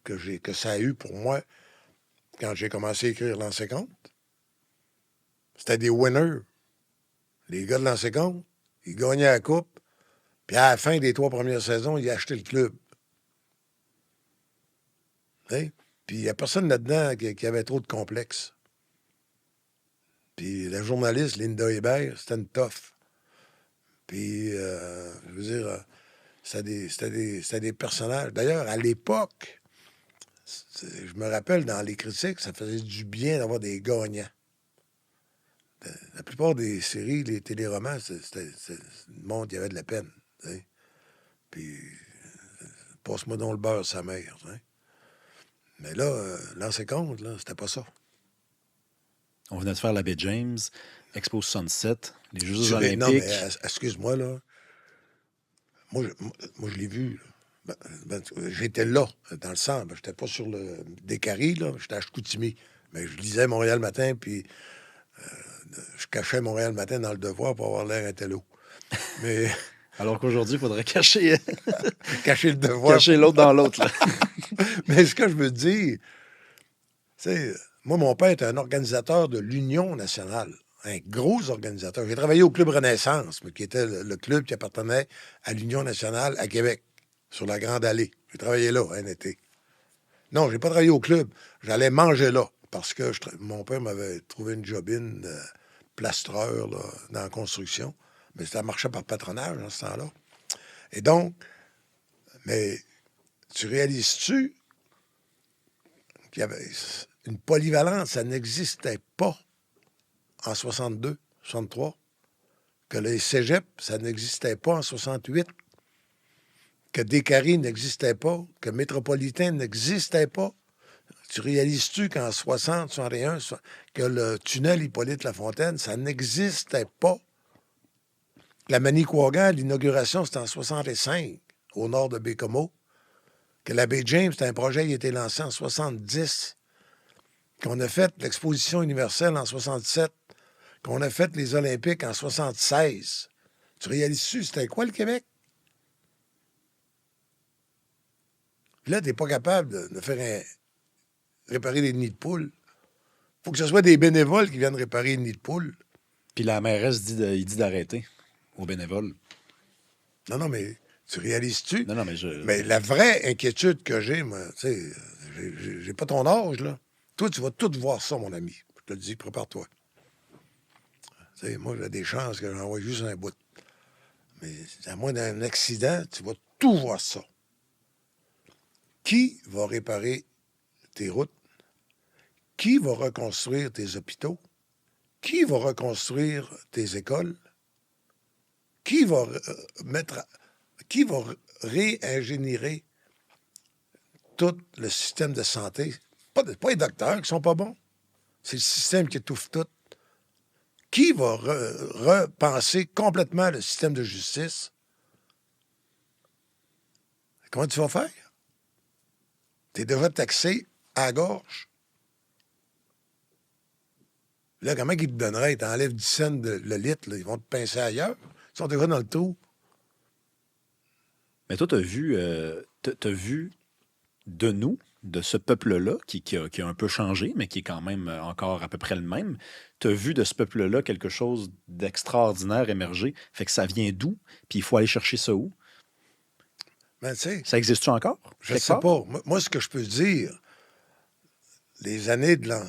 A: Que ça a eu pour moi quand j'ai commencé à écrire Lancer compte? C'était des winners. Les gars de Lancer compte, ils gagnaient la coupe, puis à la fin des 3 premières saisons, ils achetaient le club. Hein? Puis il n'y a personne là-dedans qui avait trop de complexes. Puis la journaliste, Linda Hébert, c'était une toffe. Puis, je veux dire, c'était des personnages. D'ailleurs, à l'époque, Je me rappelle, dans les critiques, ça faisait du bien d'avoir des gagnants. La plupart des séries, les téléromans, c'était le monde qui avait de la peine. T'sais. Puis, passe-moi donc le beurre, sa mère. T'sais. Mais là, lancer compte, là, c'était pas ça.
B: On venait de faire la baie James, Expo Sunset, les Jeux
A: Non,
B: olympiques.
A: mais excuse-moi, là. Moi, je l'ai vu. J'étais là, dans le centre. J'étais pas sur le Décarie, là. J'étais à Chicoutimi. Mais je lisais Montréal Matin, puis je cachais Montréal Matin dans le Devoir pour avoir l'air intello. Mais
B: Alors qu'aujourd'hui, il faudrait cacher,
A: cacher le Devoir.
B: cacher l'autre dans l'autre. Là.
A: Mais ce que je veux dire, c'est... Moi, mon père était un organisateur de l'Union nationale. Un gros organisateur. J'ai travaillé au Club Renaissance, qui était le club qui appartenait à l'Union nationale à Québec, sur la Grande Allée. J'ai travaillé là, un été. Non, j'ai pas travaillé au club. J'allais manger là, parce que mon père m'avait trouvé une jobine de plastreur là, dans la construction. Mais ça marchait par patronage dans ce temps-là. Et donc, mais tu réalises-tu qu'il y avait une polyvalence, ça n'existait pas en 62, 63, que les cégeps, ça n'existait pas en 68, que Décarie n'existait pas, que Métropolitain n'existait pas. Tu réalises-tu qu'en 60, 61, que le tunnel Hippolyte-Lafontaine, ça n'existait pas? La Manicouagan, l'inauguration, c'était en 65, au nord de Bécomo. Que la baie James, c'était un projet qui a été lancé en 70. Qu'on a fait l'exposition universelle en 67. Qu'on a fait les Olympiques en 76. Tu réalises-tu, c'était quoi le Québec? Là, tu n'es pas capable de faire réparer des nids de poules. Il faut que ce soit des bénévoles qui viennent réparer les nids de poules.
B: Puis la mairesse il dit d'arrêter aux bénévoles.
A: Non, mais tu réalises-tu?
B: Non, mais
A: Mais la vraie inquiétude que j'ai, moi, tu sais, j'ai pas ton âge, là. Toi, tu vas tout voir ça, mon ami. Je te le dis, prépare-toi. Tu sais, moi, j'ai des chances que j'envoie juste un bout. Mais à moins d'un accident, tu vas tout voir ça. Qui va réparer tes routes? Qui va reconstruire tes hôpitaux? Qui va reconstruire tes écoles? Qui va réingénierer tout le système de santé? Pas les docteurs qui sont pas bons. C'est le système qui étouffe tout. Qui va repenser complètement le système de justice? Comment tu vas faire? Tu es déjà taxé à la gorge. Là, comment ils te donneraient? Ils t'enlèvent 10 cents le litre, là, ils vont te pincer ailleurs. Ils sont déjà dans le trou.
B: Mais toi, tu as vu de nous, de ce peuple-là, qui a un peu changé, mais qui est quand même encore à peu près le même. Tu as vu de ce peuple-là quelque chose d'extraordinaire émerger. Fait que ça vient d'où? Puis il faut aller chercher ça où?
A: Ben, tu sais,
B: Ça existe-tu encore?
A: je
B: quelque
A: sais
B: part?
A: pas. Moi, ce que je peux dire, les années de l'an...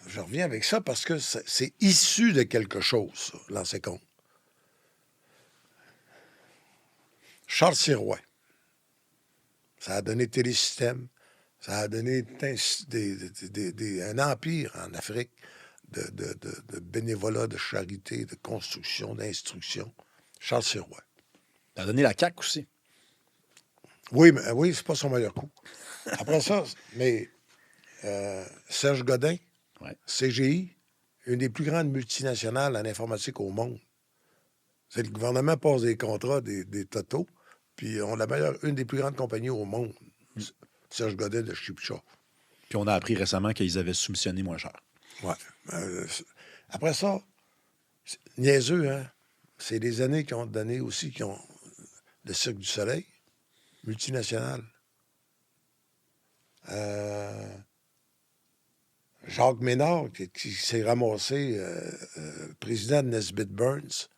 A: Je reviens avec ça parce que c'est issu de quelque chose, ça, l'ancien compte. Charles Sirois. Ça a donné Télésystème. Ça a donné un empire en Afrique de bénévolat, de charité, de construction, d'instruction. Charles Sirois.
B: Ça a donné la CAQ aussi.
A: Oui, mais oui, c'est pas son meilleur coup. Après ça, mais Serge Godin,
B: Ouais.
A: CGI, une des plus grandes multinationales en informatique au monde. C'est le gouvernement passe des contrats, des totaux, puis on a une des plus grandes compagnies au monde. Serge Godin de Chipcha.
B: Puis on a appris récemment qu'ils avaient soumissionné moins cher.
A: Ouais. Après ça, niaiseux, hein? C'est des années qui ont donné aussi, qui ont le Cirque du Soleil, multinational. Jacques Ménard, qui s'est ramassé président de Nesbitt Burns.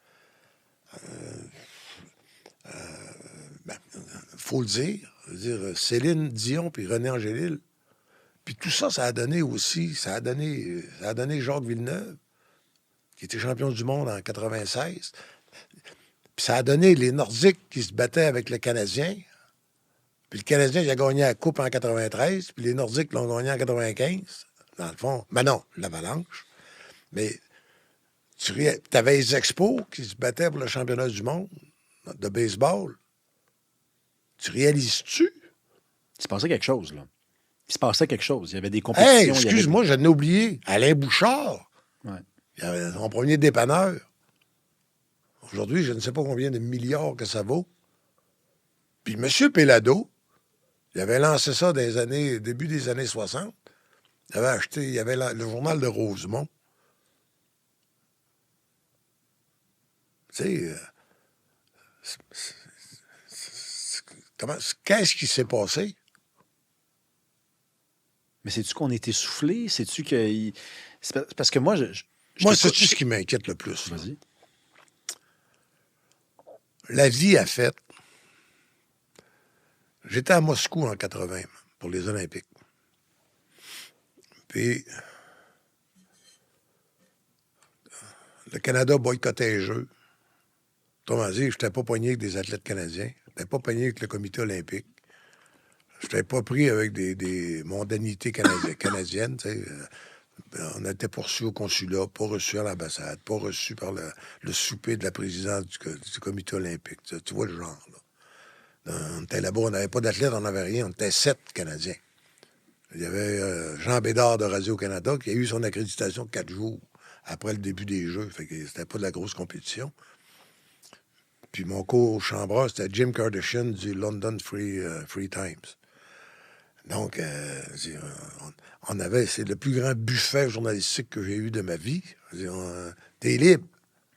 A: Faut le dire. Je veux dire, Céline Dion puis René Angélil. Puis tout ça, ça a donné aussi, ça a donné Jacques Villeneuve, qui était champion du monde en 96. Puis ça a donné les Nordiques qui se battaient avec les Canadiens Puis le Canadien, il a gagné la Coupe en 93, puis les Nordiques l'ont gagné en 95, dans le fond. Ben non, l'Avalanche. Mais tu avais les Expos qui se battaient pour le championnat du monde de baseball. Tu réalises-tu?
B: Il se passait quelque chose, là. Il se passait quelque chose. Il y avait des
A: Hey,
B: compétitions.
A: excuse-moi, j'en ai oublié. Alain Bouchard.
B: Ouais.
A: Il avait son premier dépanneur. Aujourd'hui, je ne sais pas combien de milliards que ça vaut. Puis M. Pellado, il avait lancé ça dans les années, début des années 60. Il avait acheté, il y avait le journal de Rosemont. Tu sais, qu'est-ce qui s'est passé?
B: Mais sais-tu qu'on est essoufflé? Sais-tu que. Parce que moi,
A: Moi, c'est ce qui m'inquiète le plus.
B: Vas-y.
A: La vie a fait. J'étais à Moscou en 80 pour les Olympiques. Puis, le Canada boycottait les Jeux. Autrement dit, je n'étais pas pogné avec des athlètes canadiens. Je n'étais pas pogné avec le comité olympique. Je n'étais pas pris avec des mondanités canadiennes. On était poursuivis au consulat, pas reçus à l'ambassade, pas reçus par le souper de la présidence du comité olympique. Tu vois le genre, là. On était là-bas, on n'avait pas d'athlètes, on n'avait rien. On était 7 Canadiens. Il y avait Jean Bédard de Radio-Canada qui a eu son accréditation 4 jours après le début des Jeux. Fait que c'était pas de la grosse compétition. Puis mon co-chambreur, c'était Jim Kardashian du London Free Times. Donc, c'est le plus grand buffet journalistique que j'ai eu de ma vie. T'es libre.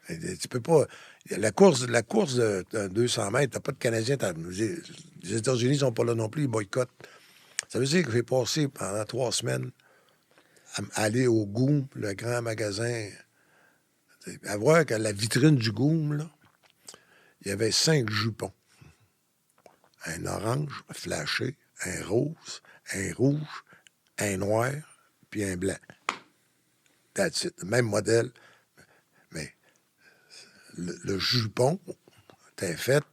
A: Tu peux pas. La course de 200 mètres, t'as pas de Canadiens. Les États-Unis sont pas là non plus, ils boycottent. Ça veut dire que j'ai passé pendant 3 semaines à aller au Goom, le grand magasin, à voir que la vitrine du Goom, là, il y avait 5 jupons. Un orange flashé, un rose, un rouge, un noir, puis un blanc. That's it. Le même modèle. Mais le jupon était fait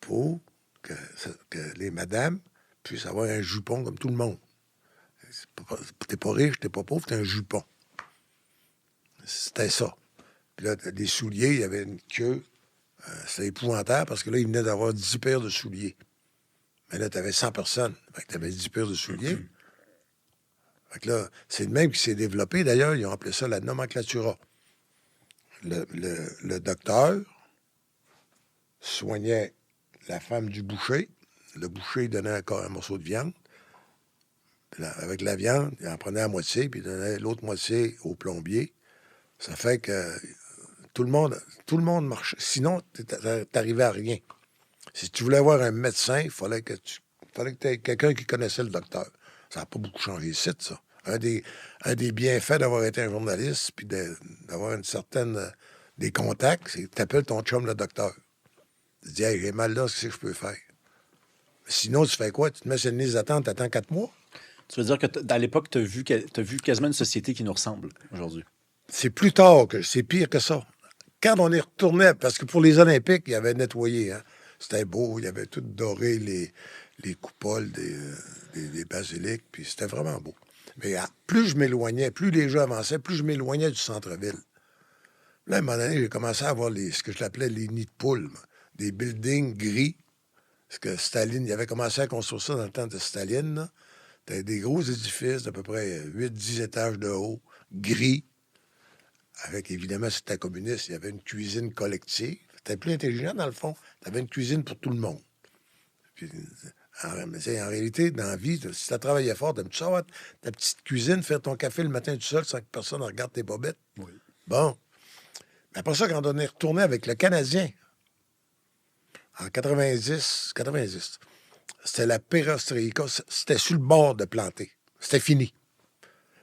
A: pour que les madames puissent avoir un jupon comme tout le monde. T'es pas riche, t'es pas pauvre, t'es un jupon. C'était ça. Puis là, des souliers, il y avait une queue. C'était épouvantable parce que là, il venait d'avoir 10 paires de souliers. Mais là, tu avais 100 personnes. Fait que tu avais 10 paires de souliers. Fait que là, c'est le même qui s'est développé. D'ailleurs, ils ont appelé ça la nomenclatura. Le docteur soignait la femme du boucher. Le boucher, il donnait un morceau de viande. Là, avec la viande, il en prenait la moitié, puis il donnait l'autre moitié au plombier. Ça fait que tout le monde marchait. Sinon, t'arrivais à rien. Si tu voulais avoir un médecin, il fallait que tu aies quelqu'un qui connaissait le docteur. Ça n'a pas beaucoup changé ici, ça. Un des bienfaits d'avoir été un journaliste, puis d'avoir une certaine... des contacts, c'est que tu appelles ton chum le docteur. Tu dis, hey, j'ai mal là, qu'est-ce que je peux faire? Sinon, tu fais quoi? Tu te mets sur une liste d'attente, tu attends 4 mois?
B: Tu veux dire que à l'époque, tu as vu quasiment une société qui nous ressemble aujourd'hui?
A: C'est plus tard que c'est pire que ça. Quand on y retournait, parce que pour les Olympiques, il y avait nettoyé, hein? C'était beau, il y avait tout doré, les coupoles des basiliques, puis c'était vraiment beau. Mais plus je m'éloignais, plus les jeux avançaient, plus je m'éloignais du centre-ville. Là, à un moment donné, j'ai commencé à avoir ce que je l'appelais les nids de poules, des buildings gris. Parce que Staline, il avait commencé à construire ça dans le temps de Staline, là. C'était des gros édifices d'à peu près 8-10 étages de haut, gris, avec, évidemment, si c'était communiste, il y avait une cuisine collective. C'était plus intelligent, dans le fond. Tu avais une cuisine pour tout le monde. Puis, en réalité, dans la vie, si tu travaillais fort, t'aimes-tu ça, ta petite cuisine, faire ton café le matin tout seul sans que personne ne regarde tes bobettes?
B: Oui.
A: Bon. Mais après ça, quand on est retourné avec le Canadien, en 90, c'était la perestroïka. C'était sur le bord de planter. C'était fini.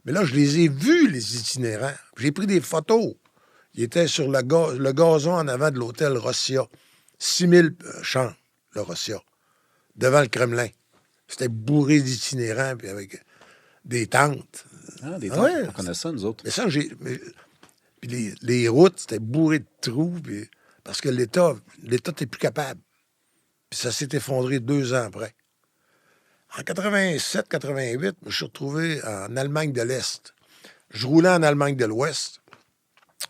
A: Mais là, je les ai vus, les itinérants. J'ai pris des photos. Ils étaient sur le gazon en avant de l'hôtel Rossia. 6000 chambres, le Rossia, devant le Kremlin. C'était bourré d'itinérants, puis avec des tentes.
B: Ah, des tentes.
A: Ouais,
B: on connaît ça, nous autres.
A: Mais ça, puis les routes, c'était bourré de trous, parce que l'État n'était plus capable. Puis ça s'est effondré 2 ans après. En 87-88, je me suis retrouvé en Allemagne de l'Est. Je roulais en Allemagne de l'Ouest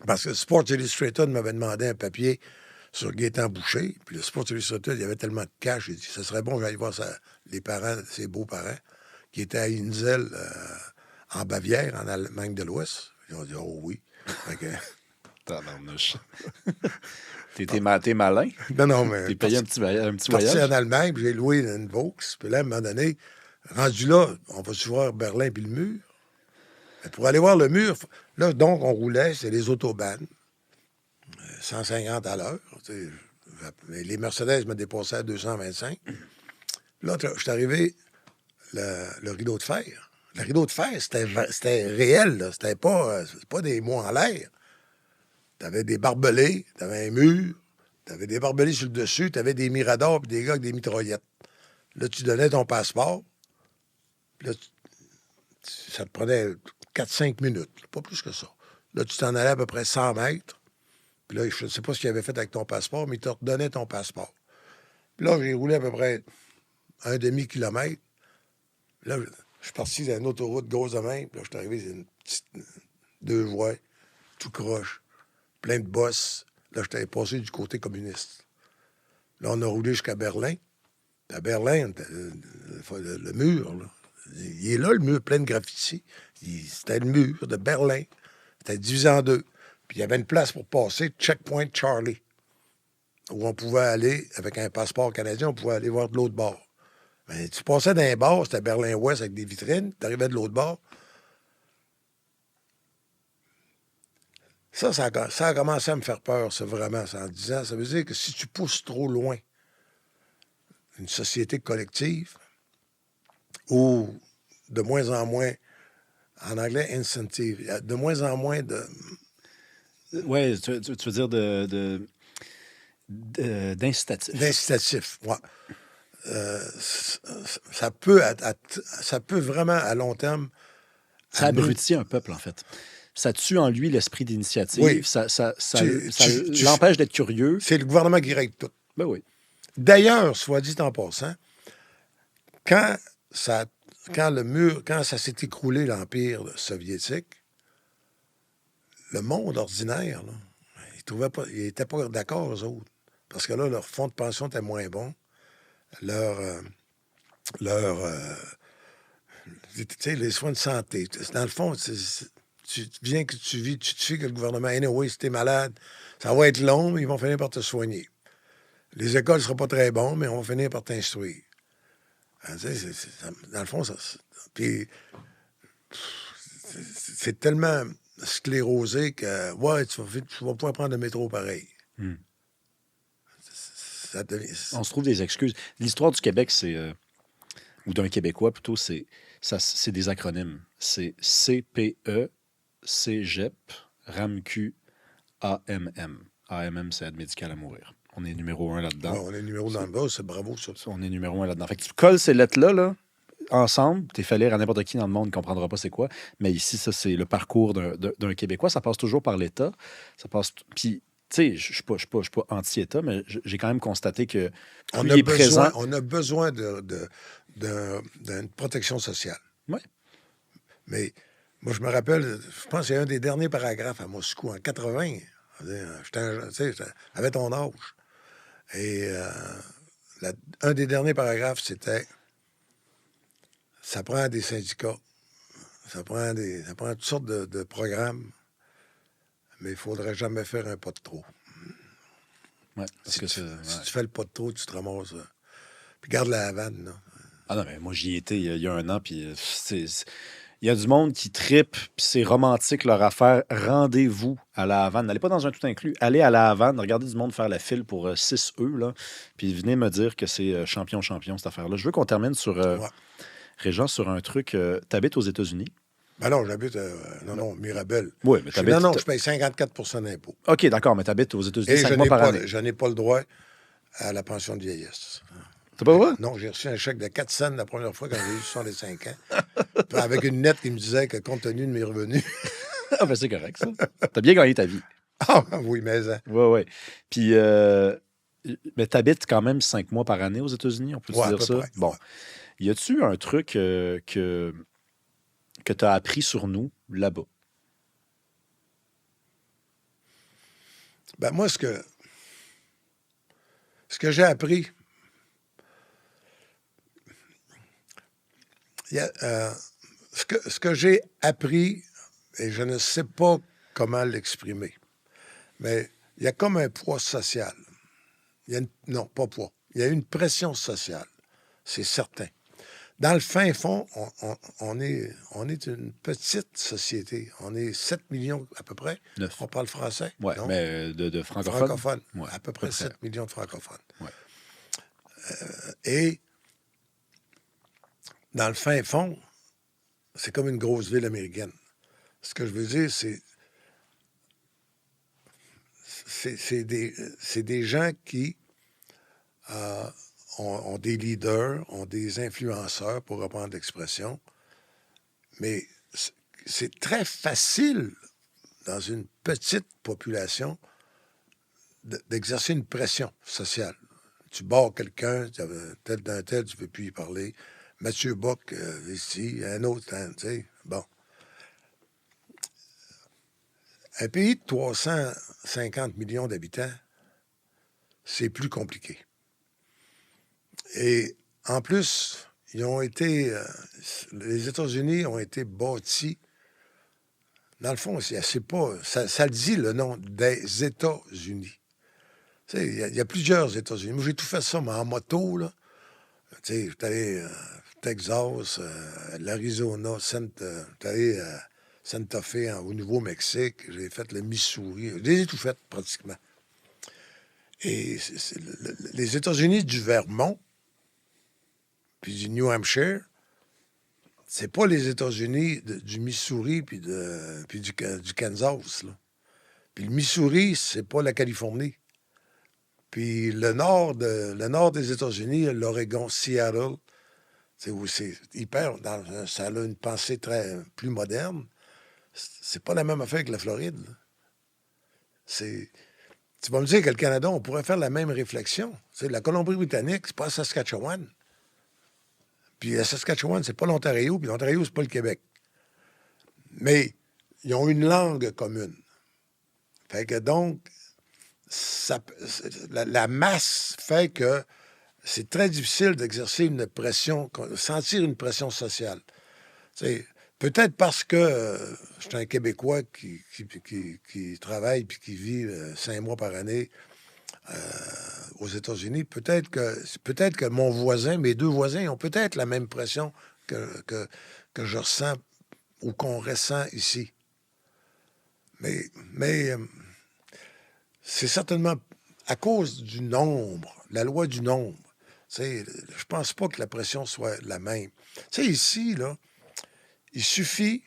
A: parce que Sports Illustrated m'avait demandé un papier sur Gaétan Boucher. Puis le Sports Illustrated, il y avait tellement de cash, j'ai dit, ce serait bon que j'aille voir les parents, ses beaux-parents, qui étaient à Insel, en Bavière, en Allemagne de l'Ouest. Ils ont dit, oh oui.
B: Tabarnouche. T'es malin.
A: Non, mais...
B: T'es payé un petit
A: parti
B: voyage.
A: en Allemagne, puis j'ai loué une Vaux. Puis là, à un moment donné, rendu là, on va-tu voir Berlin puis le mur? Mais pour aller voir le mur, là, donc, on roulait, c'est les autobahns, 150 à l'heure. Les Mercedes me dépassaient à 225. Là, je suis arrivé, le rideau de fer. Le rideau de fer, c'était réel, là. C'était pas des mots en l'air. T'avais des barbelés, t'avais un mur, t'avais des barbelés sur le dessus, t'avais des miradors puis des gars avec des mitraillettes. Là, tu donnais ton passeport. Puis là, ça te prenait 4-5 minutes, pas plus que ça. Là, tu t'en allais à peu près 100 mètres. Puis là, je ne sais pas ce qu'il avait fait avec ton passeport, mais il te redonnait ton passeport. Puis là, j'ai roulé à peu près un demi-kilomètre. Là, je suis parti d'une autoroute grosse de même. Puis là, je suis arrivé, c'est une petite 2 voies, tout croche, plein de bosses. Là, j'étais passé du côté communiste. Là, on a roulé jusqu'à Berlin. Puis à Berlin, le mur, là, il est là, le mur plein de graffitis. C'était le mur de Berlin. C'était divisé en deux. Puis il y avait une place pour passer, Checkpoint Charlie, où on pouvait aller, avec un passeport canadien, on pouvait aller voir de l'autre bord. Mais tu passais d'un bord, c'était Berlin-Ouest avec des vitrines, tu arrivais de l'autre bord. Ça a commencé à me faire peur, ça, vraiment, ça, en disant, ça veut dire que si tu pousses trop loin une société collective, ou de moins en moins, en anglais, incentive, il y a de moins en moins de...
B: Oui, tu veux dire d'incitatif.
A: D'incitatif, oui. Ça peut vraiment, à long terme...
B: Ça abrutit un peuple, en fait. Ça tue en lui l'esprit d'initiative.
A: Oui.
B: Ça l'empêche d'être curieux.
A: C'est le gouvernement qui règle tout.
B: Ben oui.
A: D'ailleurs, soit dit en passant, quand ça s'est écroulé, l'Empire soviétique, le monde ordinaire, là, ils n'étaient pas d'accord, eux autres. Parce que là, leur fonds de pension était moins bon. Les soins de santé. Dans le fond, tu viens que tu vis, tu te fies que le gouvernement, anyway, si t'es malade, ça va être long, mais ils vont finir par te soigner. Les écoles ne seront pas très bonnes, mais on va finir par t'instruire. Dans le fond, puis c'est tellement sclérosé que, ouais, tu vas pouvoir prendre le métro pareil.
B: On se trouve des excuses. L'histoire du Québec, ou d'un Québécois plutôt, c'est des acronymes. C'est CPE, Cégep, RAMQ, AMM. AMM, c'est Aide médicale à mourir. On est numéro 1 là-dedans.
A: Ouais, on est numéro dans le bas, c'est bravo, ça.
B: On est numéro 1 là-dedans. Fait que tu colles ces lettres-là, là, ensemble, t'es fait lire à n'importe qui dans le monde, il ne comprendra pas c'est quoi. Mais ici, ça, c'est le parcours d'un Québécois. Ça passe toujours par l'État. Ça passe... Puis, tu sais, je ne suis pas anti-État, mais j'ai quand même constaté que
A: on a besoin d'une protection sociale.
B: Oui.
A: Mais moi, je me rappelle, je pense que c'est un des derniers paragraphes à Moscou, en 80. J'avais ton âge. Et un des derniers paragraphes, c'était « Ça prend des syndicats, ça prend toutes sortes de programmes, mais il ne faudrait jamais faire un pas de trop. »
B: Ouais, parce que
A: si tu fais le pas de trop, tu te ramasses. Puis garde la Havane, là.
B: Ah non, mais moi, j'y étais il y a un an, puis il y a du monde qui trippe, puis c'est romantique leur affaire. Rendez-vous à la Havane. N'allez pas dans un tout inclus. Allez à la Havane, regardez du monde faire la file pour 6 œufs, là, puis venez me dire que c'est champion, cette affaire-là. Je veux qu'on termine sur, Régent, sur un truc. Tu habites aux États-Unis?
A: Ben non, j'habite Mirabel.
B: Oui, mais t'habites...
A: Non, je paye 54 d'impôts.
B: OK, d'accord, mais tu habites aux États-Unis 5 mois par année.
A: Je n'ai pas le droit à la pension de vieillesse.
B: T'as pas le droit?
A: Non, j'ai reçu un chèque de 4 cents la première fois quand j'ai eu 65 ans. Avec une lettre qui me disait que compte tenu de mes revenus...
B: Ah, ben c'est correct, ça. T'as bien gagné ta vie.
A: Ah, oui, mais...
B: Oui, oui. Puis, Mais tu habites quand même 5 mois par année aux États-Unis, on peut
A: Ouais, à
B: dire
A: peu
B: ça?
A: près.
B: Bon.
A: Ouais.
B: Y a-tu un truc que tu as appris sur nous là-bas?
A: Ben, moi, ce que j'ai appris, il y a, ce que j'ai appris, et je ne sais pas comment l'exprimer, mais il y a comme un poids social. Non, pas poids. Il y a une pression sociale, c'est certain. Dans le fin fond, on est une petite société. On est 7 millions à peu près.
B: 9.
A: On parle français,
B: Ouais,
A: non?
B: mais de francophones?
A: Francophones.
B: Ouais,
A: À peu
B: à peu
A: près
B: près.
A: 7 millions de francophones.
B: Ouais.
A: Et dans le fin fond, c'est comme une grosse ville américaine. Ce que je veux dire, c'est des gens qui euh, ont des leaders, ont des influenceurs, pour reprendre l'expression, mais c'est très facile dans une petite population d'exercer une pression sociale. Tu barres quelqu'un, tel d'un tel, tu ne peux plus y parler. Mathieu Bock, ici, un autre, hein, tu sais, bon. Un pays de 350 millions d'habitants, c'est plus compliqué. Et en plus, les États-Unis ont été bâtis. Dans le fond, c'est pas, ça le dit le nom des États-Unis. Tu sais, il y a plusieurs États-Unis. Moi, j'ai tout fait ça, mais en moto, là. Tu sais, j'étais allé Texas, l'Arizona, j'étais allé à Santa Fe, au Nouveau-Mexique. J'ai fait le Missouri. Je les ai tout fait, pratiquement. Et les États-Unis du Vermont, puis du New Hampshire, c'est pas les États-Unis du Missouri puis du Kansas, là. Puis le Missouri, c'est pas la Californie. Puis le nord des États-Unis, l'Oregon, Seattle, c'est où c'est hyper. Ça a une pensée plus moderne. C'est pas la même affaire que la Floride, là. C'est. Tu vas me dire que le Canada, on pourrait faire la même réflexion. Tu sais, la Colombie-Britannique, c'est pas Saskatchewan. Puis la Saskatchewan, c'est pas l'Ontario, puis l'Ontario, c'est pas le Québec. Mais ils ont une langue commune. Fait que donc, la masse fait que c'est très difficile d'exercer une pression, sentir une pression sociale. C'est peut-être parce que je suis un Québécois qui travaille puis qui vit 5 mois par année aux États-Unis. Peut-être que mon voisin, mes deux voisins, ont peut-être la même pression que je ressens ou qu'on ressent ici. Mais c'est certainement à cause du nombre, la loi du nombre. Tu sais, je pense pas que la pression soit la même. Tu sais, ici, là, il suffit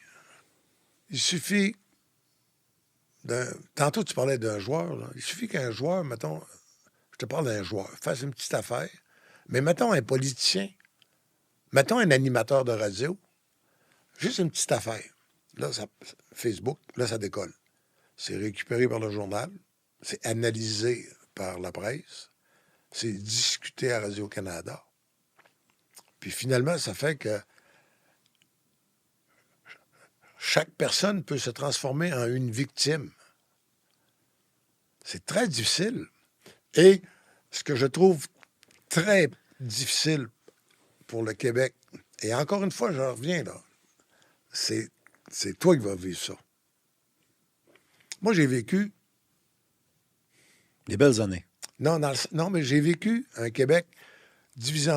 A: d'un. Tantôt, tu parlais d'un joueur, là. Il suffit qu'un joueur, mettons, je te parle d'un joueur, fasse une petite affaire, mais mettons un politicien, mettons un animateur de radio, juste une petite affaire. Là, Facebook, là, ça décolle. C'est récupéré par le journal, c'est analysé par la presse, c'est discuté à Radio-Canada. Puis finalement, ça fait que chaque personne peut se transformer en une victime. C'est très difficile. Et ce que je trouve très difficile pour le Québec, et encore une fois, je reviens là, c'est toi qui vas vivre ça. Moi, j'ai vécu.
B: Des belles années.
A: Non, mais j'ai vécu un Québec divisé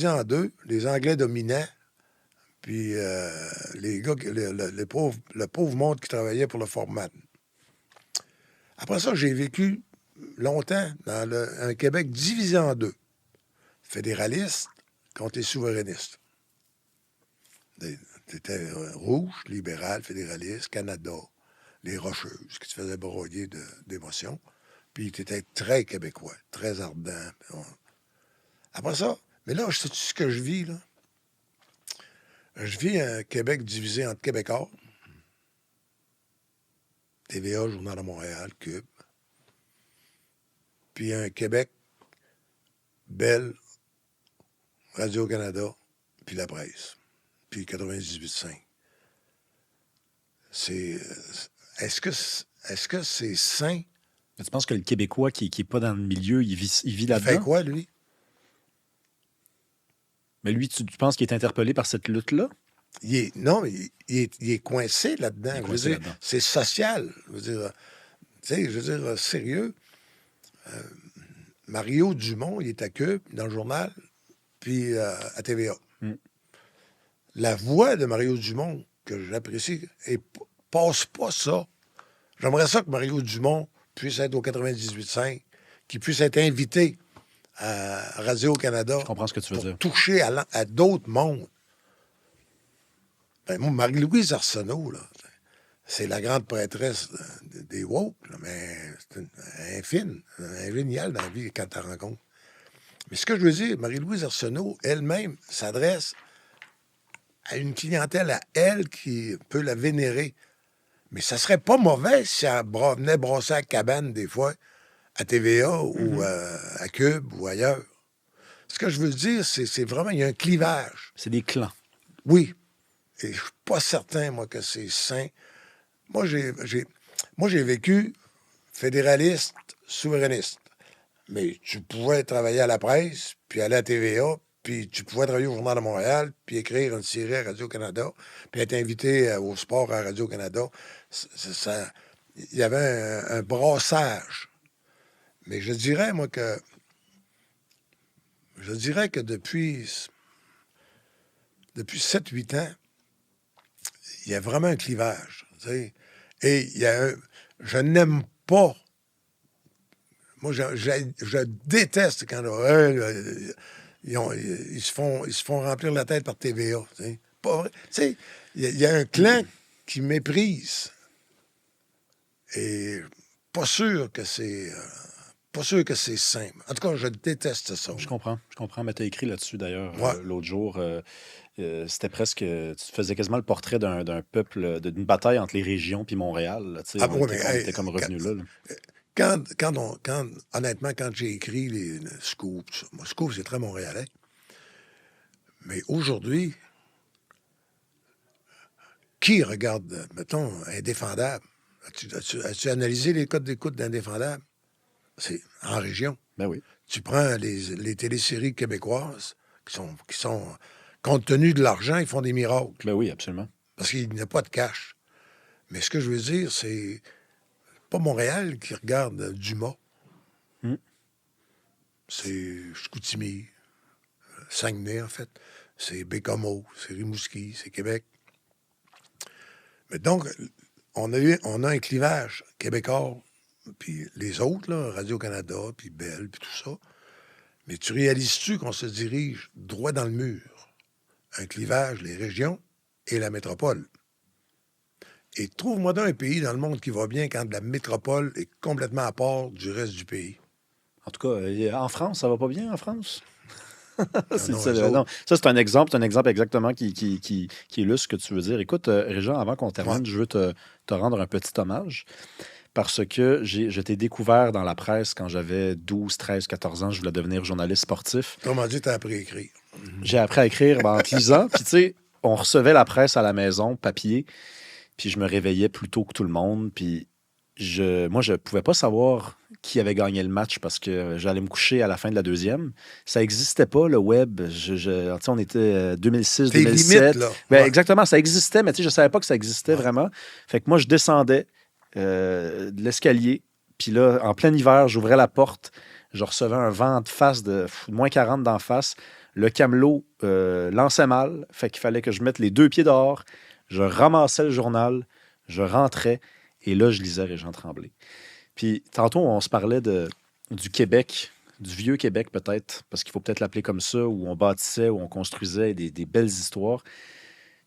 A: en deux, les Anglais dominants, puis les gars, le pauvre monde qui travaillait pour le Forman. Après ça, j'ai vécu longtemps dans un Québec divisé en deux. Fédéraliste contre les souverainistes. C'était rouge, libéral, fédéraliste, Canada, les Rocheuses, qui se faisaient broyer d'émotions. Puis tu étais très québécois, très ardent. Après ça, mais là, sais-tu ce que je vis, là? Je vis un Québec divisé entre Québécois, TVA, Journal de Montréal, Cube. puis un Québec, Bell, Radio-Canada, puis La Presse, puis 98.5. Est-ce que c'est sain?
B: Mais tu penses que le Québécois qui n'est pas dans le milieu, il vit
A: Il
B: là-dedans?
A: fait quoi, lui?
B: Mais lui, tu penses qu'il est interpellé par cette lutte-là?
A: Non, il est coincé là-dedans.
B: Il est
A: Je veux
B: coincé
A: dire,
B: là-dedans.
A: c'est social. Je veux dire, sérieux. Mario Dumont, il est à Cube, dans le journal, puis à TVA. La voix de Mario Dumont, que j'apprécie, passe pas ça. J'aimerais ça que Mario Dumont puisse être au 98.5, qu'il puisse être invité à Radio-Canada.
B: Je comprends ce que tu veux
A: pour
B: dire.
A: toucher à d'autres mondes. Ben, moi, Marie-Louise Arsenault, là, c'est la grande prêtresse des woke, là, mais elle est fine, elle est géniale dans la vie quand tu la rencontres. Mais ce que je veux dire, Marie-Louise Arsenault, elle-même, s'adresse à une clientèle à elle qui peut la vénérer. Mais ça serait pas mauvais si elle venait brasser à la cabane des fois, à TVA ou à Cube ou ailleurs. Ce que je veux dire, c'est vraiment, il y a un clivage.
B: C'est des clans.
A: Oui. Et je suis pas certain, moi, que c'est sain. Moi, j'ai vécu fédéraliste, souverainiste. Mais tu pouvais travailler à la presse, puis aller à TVA, puis tu pouvais travailler au Journal de Montréal, puis écrire une série à Radio-Canada, puis être invité au sport à Radio-Canada. Il y avait un brassage. Mais je dirais, moi, que depuis 7-8 ans, il y a vraiment un clivage. Tu sais. Et il y a je n'aime pas. Moi, je déteste quand ils se font remplir la tête par TVA. Tu sais. Pas vrai. Tu sais, il y a un clan qui méprise. Et pas sûr que c'est sain. En tout cas, je déteste ça.
B: Je comprends, mais tu as écrit là-dessus d'ailleurs l'autre jour. C'était presque. Tu faisais quasiment le portrait d'un peuple, d'une bataille entre les régions puis Montréal. Là, on était comme revenu là.
A: Honnêtement, quand j'ai écrit les Scoop, Scoop, c'est très montréalais. Mais aujourd'hui, qui regarde, mettons, Indéfendable? As-tu analysé les codes d'écoute d'Indéfendable? C'est en région.
B: Ben oui.
A: Tu prends les téléséries québécoises qui sont compte tenu de l'argent, ils font des miracles.
B: Ben oui, absolument.
A: Parce qu'il n'y a pas de cash. Mais ce que je veux dire, c'est pas Montréal qui regarde Dumas. C'est Chicoutimi, Saguenay, en fait. C'est Bécomo, c'est Rimouski, c'est Québec. Mais donc, on a un clivage québécois, puis les autres, là, Radio-Canada, puis Bell, puis tout ça. Mais tu réalises-tu qu'on se dirige droit dans le mur? Un clivage, les régions et la métropole. Et trouve-moi donc un pays dans le monde qui va bien quand la métropole est complètement à part du reste du pays.
B: En tout cas, en France, ça va pas bien en France? Ça,
A: c'est
B: un exemple exactement qui illustre ce que tu veux dire. Écoute, Régent, avant qu'on termine, je veux te rendre un petit hommage parce que je t'ai découvert dans la presse quand j'avais 12, 13, 14 ans. Je voulais devenir journaliste sportif.
A: Comment dit, tu as appris à écrire?
B: J'ai appris à écrire en te lisant. Puis, tu sais, on recevait la presse à la maison, papier, puis je me réveillais plus tôt que tout le monde. Puis, moi, je pouvais pas savoir qui avait gagné le match parce que j'allais me coucher à la fin de la deuxième. Ça n'existait pas, le web. On était 2006, 2007.
A: Limites, là.
B: Ben, ouais. Exactement, ça existait, mais je ne savais pas que ça existait vraiment. Fait que moi, je descendais de l'escalier, puis là, en plein hiver, j'ouvrais la porte, je recevais un vent de face de moins 40 d'en face. Le camelot lançait mal, fait qu'il fallait que je mette les 2 pieds dehors. Je ramassais le journal, je rentrais, et là, je lisais Régent Tremblay. Puis, tantôt, on se parlait du Québec, du vieux Québec peut-être, parce qu'il faut peut-être l'appeler comme ça, où on bâtissait, où on construisait des belles histoires.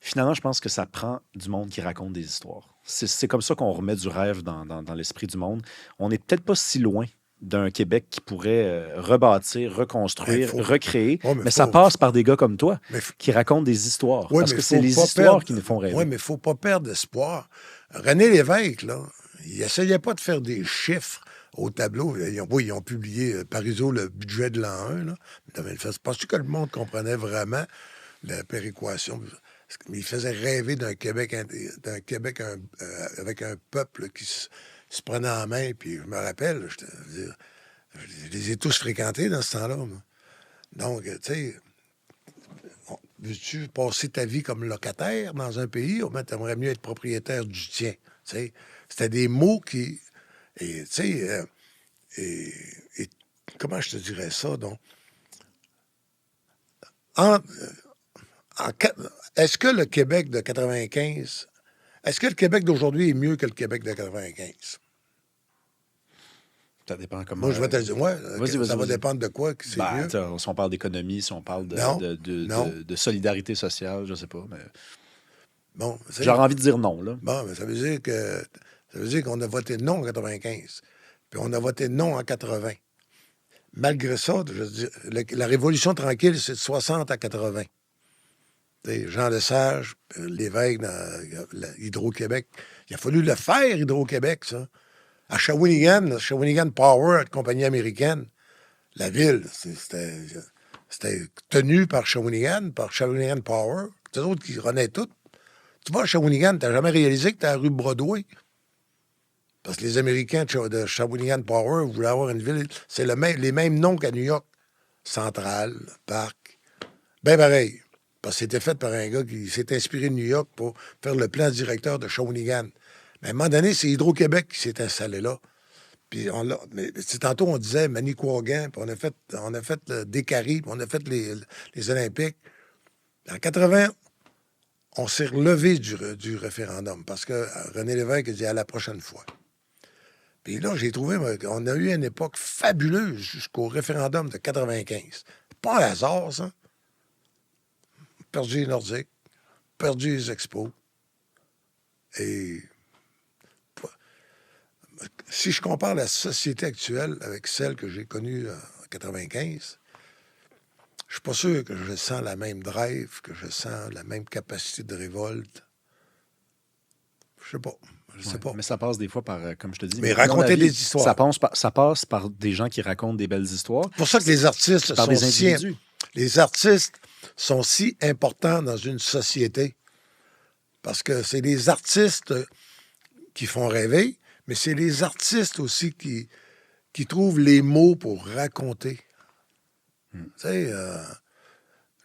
B: Finalement, je pense que ça prend du monde qui raconte des histoires. C'est comme ça qu'on remet du rêve dans l'esprit du monde. On n'est peut-être pas si loin d'un Québec qui pourrait rebâtir, reconstruire, recréer. Mais ça passe par des gars comme toi qui racontent des histoires. Parce que c'est les histoires qui nous font rêver.
A: Oui, mais il ne faut pas perdre espoir. René Lévesque, là, il n'essayait pas de faire des chiffres au tableau. Ils ont publié Parizeau, le budget de l'an 1. Là. Penses-tu que le monde comprenait vraiment la péréquation? Il faisait rêver d'un Québec, avec un peuple qui se prenait en main. Puis je me rappelle, je les ai tous fréquentés dans ce temps-là. Moi. Donc, tu sais, veux-tu passer ta vie comme locataire dans un pays ou bien t'aimerais mieux être propriétaire du tien? Tu sais, c'était des mots qui... Et, tu sais, et comment je te dirais ça, donc? En, est-ce que le Québec de 95... Est-ce que le Québec d'aujourd'hui est mieux que le Québec de 95?
B: Ça dépend comment.
A: Moi, je vais te dire, ouais, ça va
B: vas-y.
A: dépendre de quoi que c'est mieux.
B: Si on parle d'économie, si on parle
A: Non.
B: de solidarité sociale, je sais pas, mais
A: Bon,
B: j'aurais envie de dire non, là.
A: Bon, mais ça veut dire qu'on a voté non en 95, puis on a voté non en 80. Malgré ça, je veux dire, la Révolution tranquille, c'est de 60 à 80. T'sais, Jean Lesage, l'évêque dans Hydro-Québec, il a fallu le faire, Hydro-Québec, ça. À Shawinigan Power, la compagnie américaine, la ville, c'était tenu par Shawinigan Power. C'est eux autres qui renaient tout. Tu vas à Shawinigan, t'as jamais réalisé que t'es à la rue Broadway? Parce que les Américains de Shawinigan Power voulaient avoir une ville. C'est les mêmes noms qu'à New York. Central, Parc. Ben pareil. Parce que c'était fait par un gars qui s'est inspiré de New York pour faire le plan directeur de Shawinigan. Mais à un moment donné, c'est Hydro-Québec qui s'est installé là. Puis tantôt, on disait Manicouagan, puis on a fait le Décarie, puis on a fait les Olympiques. En 80, on s'est relevé du référendum parce que René Lévesque a dit à la prochaine fois. Puis là, j'ai trouvé qu'on a eu une époque fabuleuse jusqu'au référendum de 95. Pas un hasard, ça. Perdu les Nordiques, perdu les Expos. Et si je compare la société actuelle avec celle que j'ai connue en 95, je suis pas sûr que je sens la même drive, que je sens la même capacité de révolte. Je sais pas. Je sais pas.
B: Mais ça passe des fois par, comme je te dis...
A: Mais raconter des histoires.
B: Ça passe par des gens qui racontent des belles histoires.
A: C'est pour ça que les artistes
B: par des individus.
A: Les artistes sont si importants dans une société. Parce que c'est les artistes qui font rêver, mais c'est les artistes aussi qui trouvent les mots pour raconter. Tu sais,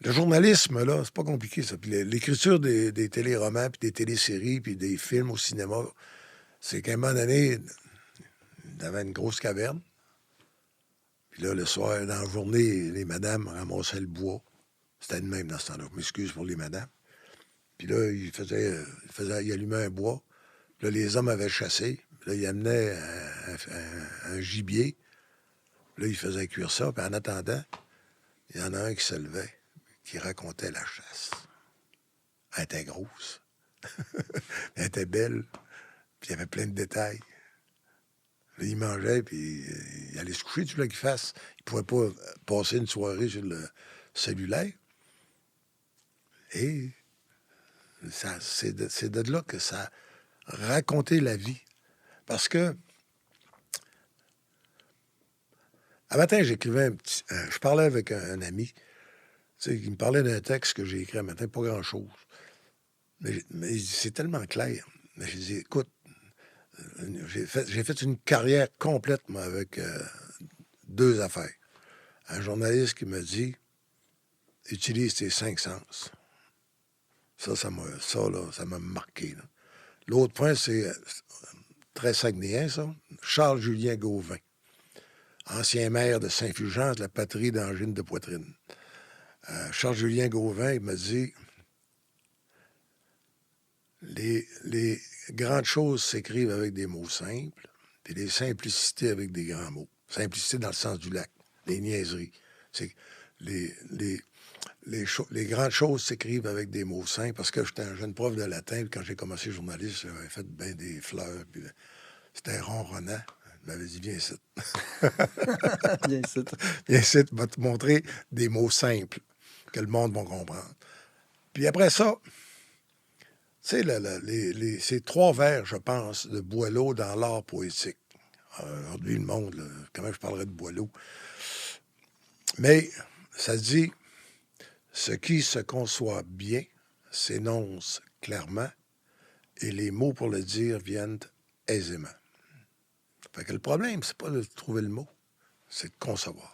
A: le journalisme, là, c'est pas compliqué, ça. Puis l'écriture des téléromans, puis des téléséries, puis des films au cinéma, c'est qu'à un moment donné, il y avait une grosse caverne. Puis là, le soir, dans la journée, les madames ramassaient le bois. C'était de même dans ce temps-là. Je m'excuse pour les madames. Puis là, il allumait un bois. Puis là, les hommes avaient chassé. Puis là, ils amenaient un gibier. Puis là, ils faisaient cuire ça. Puis en attendant, il y en a un qui se levait, qui racontait la chasse. Elle était grosse. Elle était belle. Puis il y avait plein de détails. Là, il mangeait, puis il allait se coucher, tu voulais qu'il fasse. Il ne pouvait pas passer une soirée sur le cellulaire. Et c'est de là que ça a raconté la vie. Parce que, un matin, j'écrivais je parlais avec un ami, tu sais, il me parlait d'un texte que j'ai écrit un matin, pas grand-chose. Mais c'est tellement clair. Mais j'ai dit, écoute, j'ai fait une carrière complète, moi, avec deux affaires. Un journaliste qui me dit, utilise tes 5 sens. Ça m'a marqué. Là. L'autre point, c'est très saguenéen, ça. Charles-Julien Gauvin, ancien maire de Saint-Fulgence, la patrie d'angine de poitrine. Charles-Julien Gauvin, il m'a dit, les grandes choses s'écrivent avec des mots simples, puis les simplicités avec des grands mots. Simplicité dans le sens du lac, les niaiseries. C'est les grandes choses s'écrivent avec des mots simples, parce que j'étais un jeune prof de latin, puis quand j'ai commencé journaliste, j'avais fait bien des fleurs, puis c'était ronronnant. Il m'avait dit, viens ici.
B: Viens ici.
A: Viens ici, je vais te montrer des mots simples que le monde va comprendre. Puis après ça, tu sais, c'est 3 vers, je pense, de Boileau dans l'art poétique. Aujourd'hui, le monde, là, comment je parlerais de Boileau? Mais ça dit, ce qui se conçoit bien s'énonce clairement et les mots pour le dire viennent aisément. Fait que le problème, c'est pas de trouver le mot, c'est de concevoir.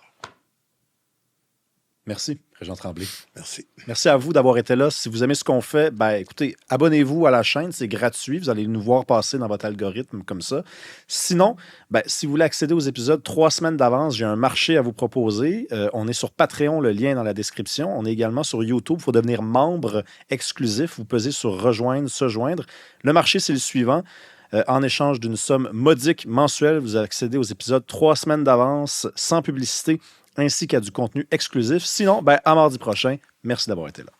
B: Merci, Régent Tremblay.
A: Merci.
B: Merci à vous d'avoir été là. Si vous aimez ce qu'on fait, ben écoutez, abonnez-vous à la chaîne, c'est gratuit. Vous allez nous voir passer dans votre algorithme comme ça. Sinon, ben, si vous voulez accéder aux épisodes 3 semaines d'avance, j'ai un marché à vous proposer. On est sur Patreon, le lien est dans la description. On est également sur YouTube. Il faut devenir membre exclusif. Vous pesez sur Rejoindre, se joindre. Le marché, c'est le suivant. En échange d'une somme modique mensuelle, vous accédez aux épisodes 3 semaines d'avance, sans publicité, ainsi qu'à du contenu exclusif. Sinon, ben, à mardi prochain. Merci d'avoir été là.